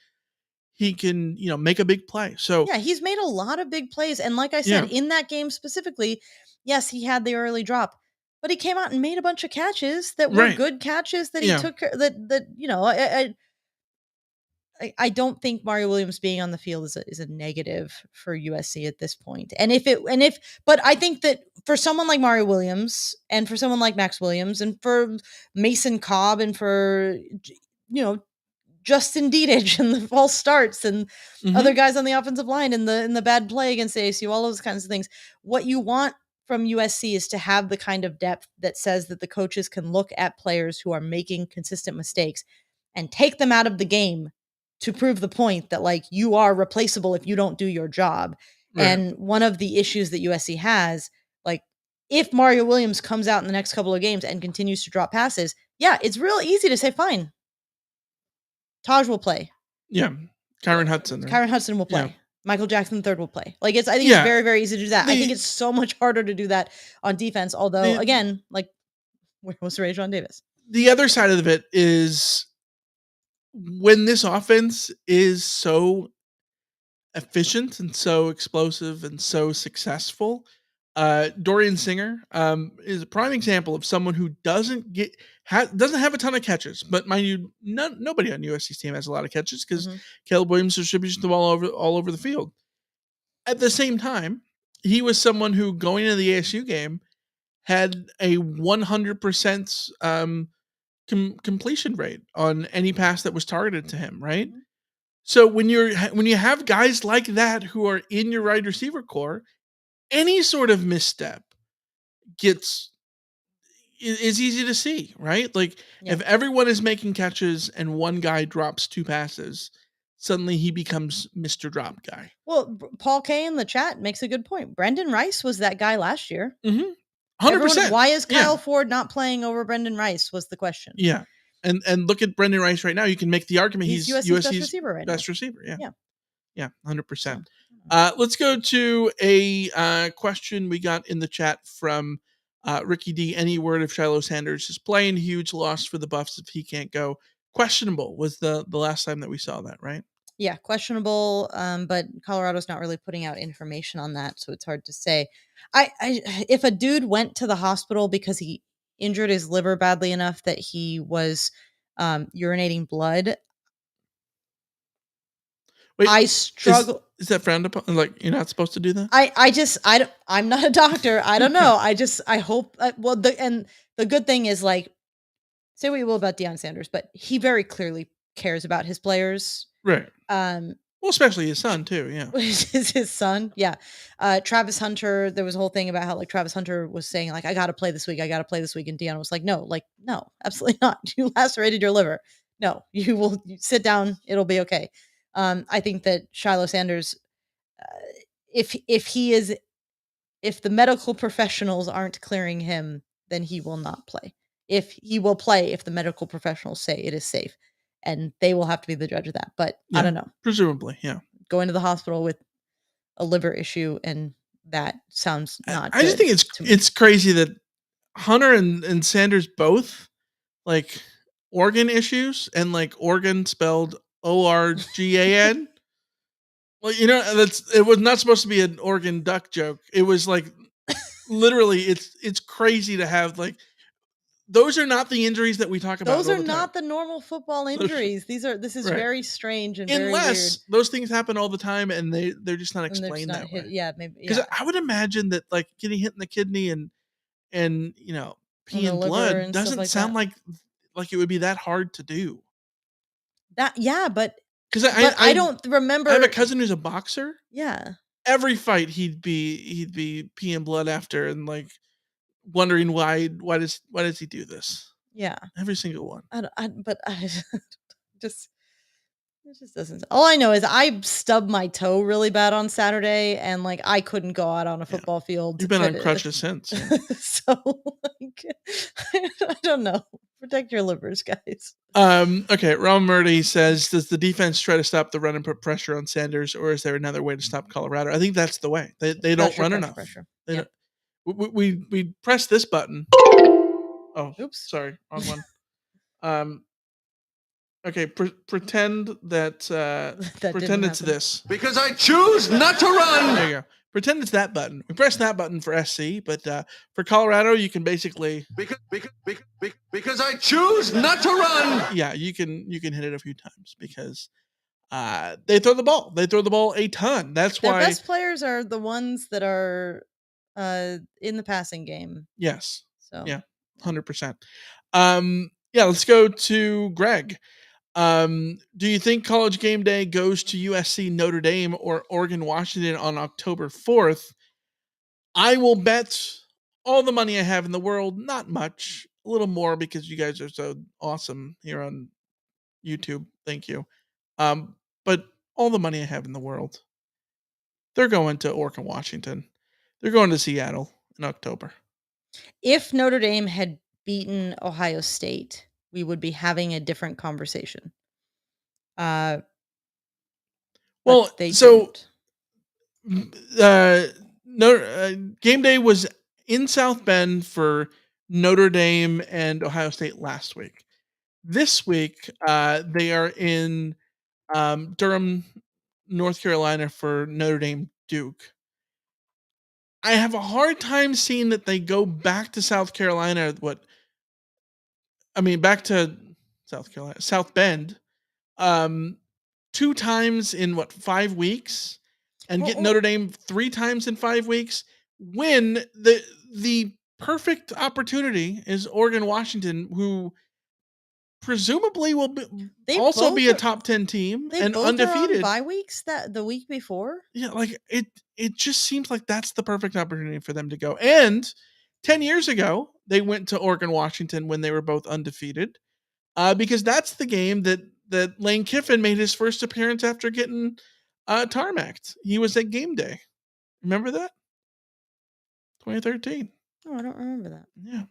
make a big play. So yeah, he's made a lot of big plays. And like I said, in that game specifically, yes, he had the early drop, but he came out and made a bunch of catches that were good catches that he took I don't think Mario Williams being on the field is a negative for USC at this point. But I think that for someone like Mario Williams and for someone like Max Williams and for Mason Cobb and for, Justin Dedich and the false starts and other guys on the offensive line and the bad play against ASU, all those kinds of things. What you want from USC is to have the kind of depth that says that the coaches can look at players who are making consistent mistakes and take them out of the game to prove the point that like you are replaceable if you don't do your job. Right. And one of the issues that USC has, like if Mario Williams comes out in the next couple of games and continues to drop passes, it's real easy to say, fine, Taj will play. Yeah. Kyron Hudson. Right? Kyron Hudson will play. Yeah. Michael Jackson III will play. Like I think it's very, very easy to do that. I think it's so much harder to do that on defense. Although again, like where was Rajon Davis? The other side of it is when this offense is so efficient and so explosive and so successful, Dorian Singer is a prime example of someone who doesn't have a ton of catches, but mind you, nobody on USC's team has a lot of catches because Caleb Williams distributes the ball all over the field. At the same time, he was someone who, going into the ASU game, had a 100% completion rate on any pass that was targeted to him, right? So when you have guys like that who are in your wide receiver core, any sort of misstep is easy to see, right? Like Yeah. if everyone is making catches and one guy drops 2 passes, suddenly he becomes Mr. Drop Guy. Well, Paul K in the chat makes a good point. Brendan Rice was that guy last year. 100%. Why is Kyle Yeah. Ford not playing over Brendan Rice was the question. Yeah. And look at Brendan Rice right now. You can make the argument he's USC's best receiver right now. best receiver. Yeah. Yeah. 100%. Let's go to a question we got in the chat from Ricky D. Any word if Shiloh Sanders is playing? Huge loss for the Buffs if he can't go. Questionable was the last time that we saw that, right? Yeah, questionable. But Colorado's not really putting out information on that, so it's hard to say. If a dude went to the hospital because he injured his liver badly enough that he was urinating blood, Wait, I struggle. Is that frowned upon? Like you're not supposed to do that? I'm not a doctor. I don't know. I hope. The good thing is, like, say what you will about Deion Sanders, but he very clearly cares about his players. Right. Well, especially his son too. Yeah. Is his son? Yeah. Travis Hunter. There was a whole thing about how like Travis Hunter was saying like I got to play this week. I got to play this week, and Deion was like, no, absolutely not. You lacerated your liver. No, you sit down. It'll be okay. I think that Shiloh Sanders, if the medical professionals aren't clearing him, then he will not play. If the medical professionals say it is safe, and they will have to be the judge of that. But I don't know. Presumably, yeah. Going to the hospital with a liver issue, and that sounds not. I just think it's crazy that Hunter and Sanders both like organ issues, and like organ spelled ORGAN. Well, it was not supposed to be an organ duck joke. It was like literally, it's crazy to have like those are not the injuries that we talk about. Those are not the normal football injuries. This is very strange and very weird. Those things happen all the time, and they're just not explained that way. Yeah, maybe because I would imagine that like getting hit in the kidney and peeing blood doesn't sound like it would be that hard to do. But because I don't remember. I have a cousin who's a boxer. Yeah. Every fight he'd be peeing blood after and like wondering why does he do this? Yeah. Every single one. It just doesn't. All I know is I stubbed my toe really bad on Saturday, and like I couldn't go out on a football field. You've been on crutches since. So like, I don't know. Protect your livers, guys. Okay. Ron Murdy says, does the defense try to stop the run and put pressure on Sanders, or is there another way to stop Colorado? I think that's the way. They don't run enough. Pressure. We press this button. Oh, oops. Sorry. Wrong one. Okay. Pretend that pretend it's this. Because I choose not to run. There you go. Pretend it's that button. We press that button for SC, but for Colorado, you can basically because I choose not to run. Yeah, you can hit it a few times because they throw the ball. They throw the ball a ton. That's why their best players are the ones that are in the passing game. Yes. So yeah, 100%. Yeah, let's go to Greg. Do you think College Game Day goes to USC, Notre Dame, or Oregon, Washington on October 4th? I will bet all the money I have in the world, not much, a little more because you guys are so awesome here on YouTube. Thank you. But all the money I have in the world, they're going to Oregon, Washington. They're going to Seattle in October. If Notre Dame had beaten Ohio State, we would be having a different conversation. Well, they so Game Day was in South Bend for Notre Dame and Ohio State last week. This week, they are in Durham, North Carolina for Notre Dame Duke. I have a hard time seeing that they go back to South Carolina. Back to South Bend, 2 times in 5 weeks, and get Notre Dame 3 times in 5 weeks. When the perfect opportunity is Oregon, Washington, who presumably will be a top 10 team and undefeated. Bye weeks the week before. Yeah, like it just seems like that's the perfect opportunity for them to go. And 10 years ago, they went to Oregon, Washington when they were both undefeated, because that's the game that Lane Kiffin made his first appearance after getting tarmacked. He was at game day. Remember that? 2013. Oh, I don't remember that. Yeah.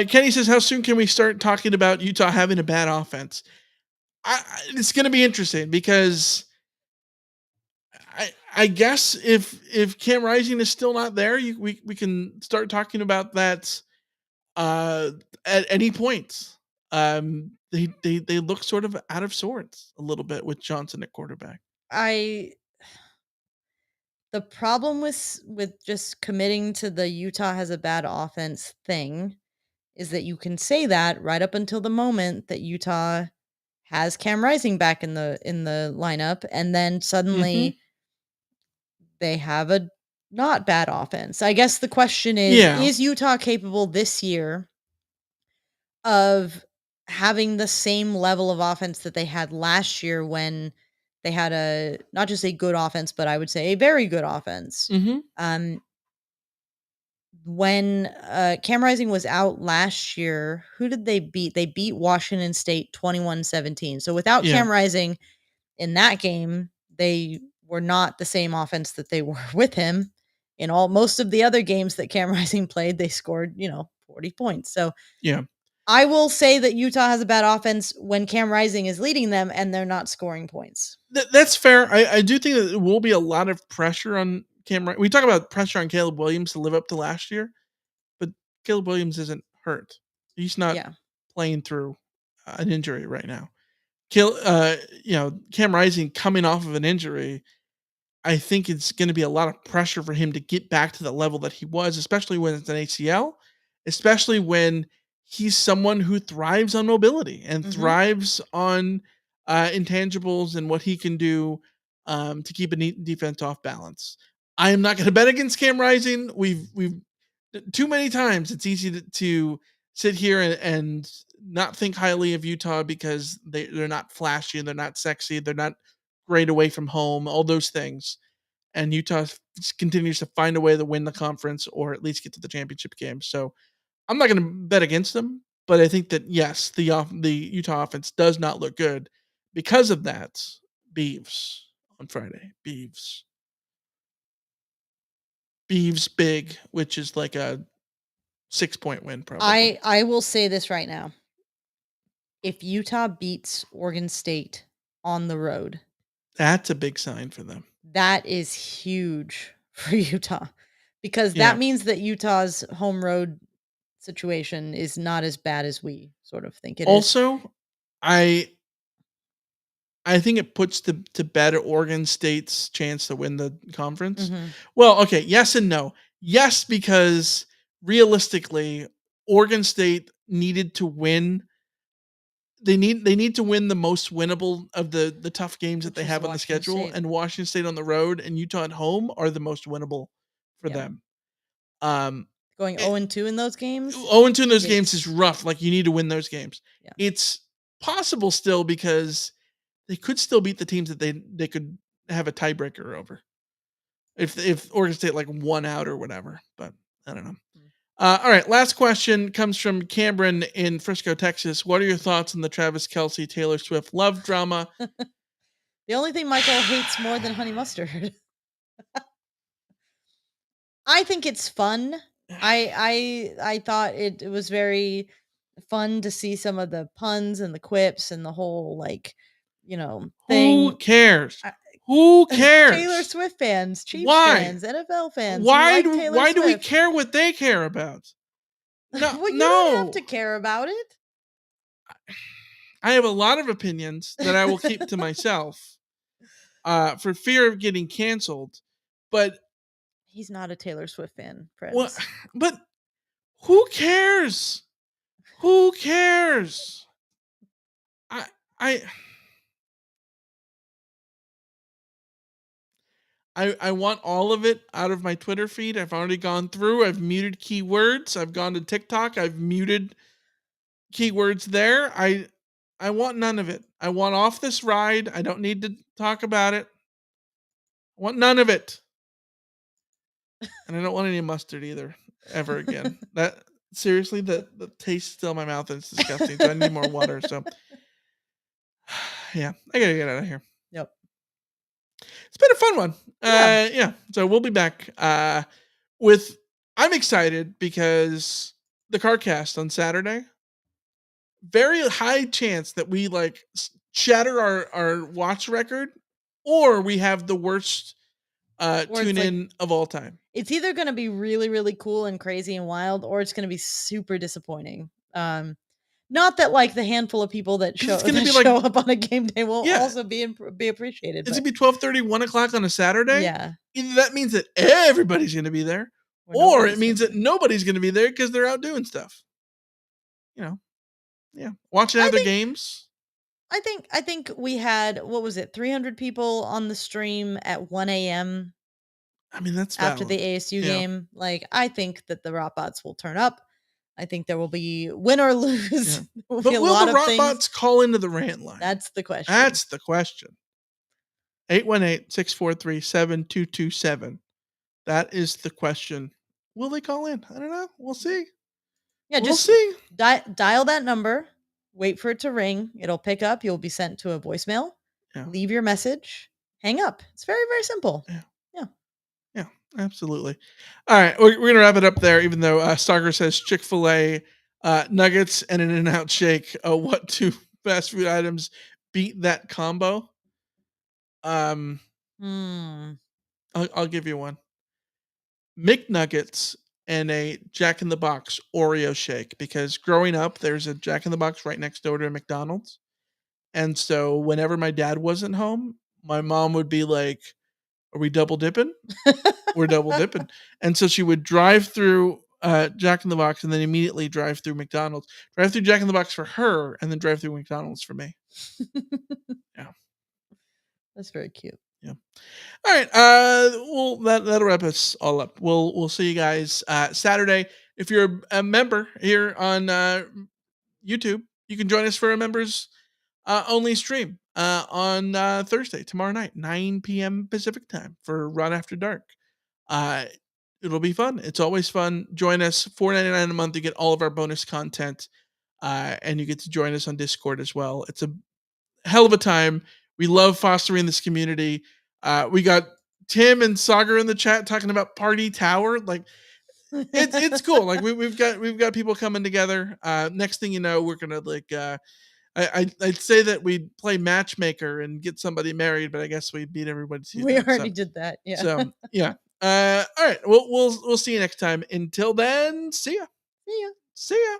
Kenny says, how soon can we start talking about Utah having a bad offense? It's going to be interesting because I guess if Cam Rising is still not there, we can start talking about that at any point. They look sort of out of sorts a little bit with Johnson at quarterback. The problem with just committing to the Utah has a bad offense thing is that you can say that right up until the moment that Utah has Cam Rising back in the lineup, and then suddenly they have a not bad offense. I guess the question is Utah capable this year of having the same level of offense that they had last year when they had a not just a good offense, but I would say a very good offense. When Cam Rising was out last year, who did they beat? They beat Washington State 21-17. So without Cam Rising in that game, they were not the same offense that they were with him. In most of the other games that Cam Rising played, they scored, 40 points. So I will say that Utah has a bad offense when Cam Rising is leading them and they're not scoring points. That's fair. I do think that there will be a lot of pressure on Cam. We talk about pressure on Caleb Williams to live up to last year, but Caleb Williams isn't hurt. He's not playing through an injury right now. Cam Rising coming off of an injury, I think it's going to be a lot of pressure for him to get back to the level that he was, especially when it's an ACL, especially when he's someone who thrives on mobility and thrives on intangibles and what he can do to keep a defense off balance. I am not going to bet against Cam Rising. We've too many times. It's easy to sit here and not think highly of Utah because they're not flashy, they're not sexy, they're not great away from home, all those things. And Utah continues to find a way to win the conference or at least get to the championship game. So I'm not going to bet against them, but I think that yes, the Utah offense does not look good because of that. Beavs on Friday. Beavs big, which is like a 6-point win probably. I will say this right now. If Utah beats Oregon State on the road, that's a big sign for them. That is huge for Utah because that means that Utah's home road situation is not as bad as we sort of think it is. Also, I think it puts to bed Oregon State's chance to win the conference. Well, okay, yes and no. Yes, because realistically, Oregon State needed to win. They need to win the most winnable of the tough games that they have on the schedule, and Washington State on the road and Utah at home are the most winnable for them. Going 0-2 in those games? 0-2 in those games is rough. Like, you need to win those games. Yeah. It's possible still because they could still beat the teams that they could have a tiebreaker over. If Oregon State won out or whatever, but I don't know. All right, last question comes from Cameron in Frisco, Texas. What are your thoughts on the Travis Kelce, Taylor Swift love drama? The only thing Michael hates more than honey mustard. I think it's fun. I thought it was very fun to see some of the puns and the quips and the whole thing. Who cares? Who cares? Taylor Swift fans, Chiefs fans, NFL fans. Why do we care what they care about? No, well, you don't have to care about it. I have a lot of opinions that I will keep to myself for fear of getting canceled. But he's not a Taylor Swift fan, friends. Well, but who cares? Who cares? I want all of it out of my Twitter feed. I've already gone through. I've muted keywords. I've gone to TikTok. I've muted keywords there. I want none of it. I want off this ride. I don't need to talk about it. I want none of it. And I don't want any mustard either, ever again. That seriously, the taste still in my mouth and it's disgusting. So I need more water. So yeah, I gotta get out of here. Yep. It's been a fun one. Yeah. So we'll be back with. I'm excited because the CarCast on Saturday. Very high chance that we like shatter our watch record, or we have the worst tune in of all time. It's either going to be really, really cool and crazy and wild, or it's going to be super disappointing. Not that like the handful of people that show up on a game day will also be appreciated. It's gonna be 12:30, 1 o'clock on a Saturday. Yeah. Either that means that everybody's gonna be there, or it means that nobody's gonna be there because they're out doing stuff. Watching other games. I think we had, what was it, 300 people on the stream at 1 a.m. I mean, that's after valid. the ASU game. Like, I think that the Rotbots will turn up. I think there will be win or lose. Yeah. But will the Rotbots call into the Rant Line? That's the question. 818-643-7227. That is the question. Will they call in? I don't know. We'll see. Yeah, we'll see. Dial that number. Wait for it to ring. It'll pick up. You'll be sent to a voicemail. Yeah. Leave your message. Hang up. It's very, very simple. Yeah, absolutely. All right, we're going to wrap it up there, even though Stalker says Chick-fil-A nuggets and an In-N-Out shake. What two fast food items beat that combo? I'll give you one. McNuggets and a Jack in the Box Oreo shake, because growing up, there's a Jack in the Box right next door to a McDonald's. And so whenever my dad wasn't home, my mom would be like, "Are we double dipping?" We're double dipping. And so she would drive through Jack in the Box and then immediately drive through McDonald's. Drive through Jack in the Box for her and then drive through McDonald's for me. Yeah. That's very cute. Yeah. All right. Well, that'll wrap us all up. We'll see you guys Saturday. If you're a member here on YouTube, you can join us for a members only stream on Thursday, tomorrow night, 9 p.m. Pacific time for Run After Dark. It'll be fun. It's always fun. Join us. $4.99 a month. You get all of our bonus content, and you get to join us on Discord as well. It's a hell of a time. We love fostering this community. We got Tim and Sagar in the chat talking about Party Tower. Like, it's cool. Like we've got people coming together. Next thing you know, we're gonna like. I'd say that we'd play matchmaker and get somebody married, but I guess we beat everybody to We already did that. Yeah. So yeah. All right. We'll see you next time. Until then, see ya. See ya. See ya.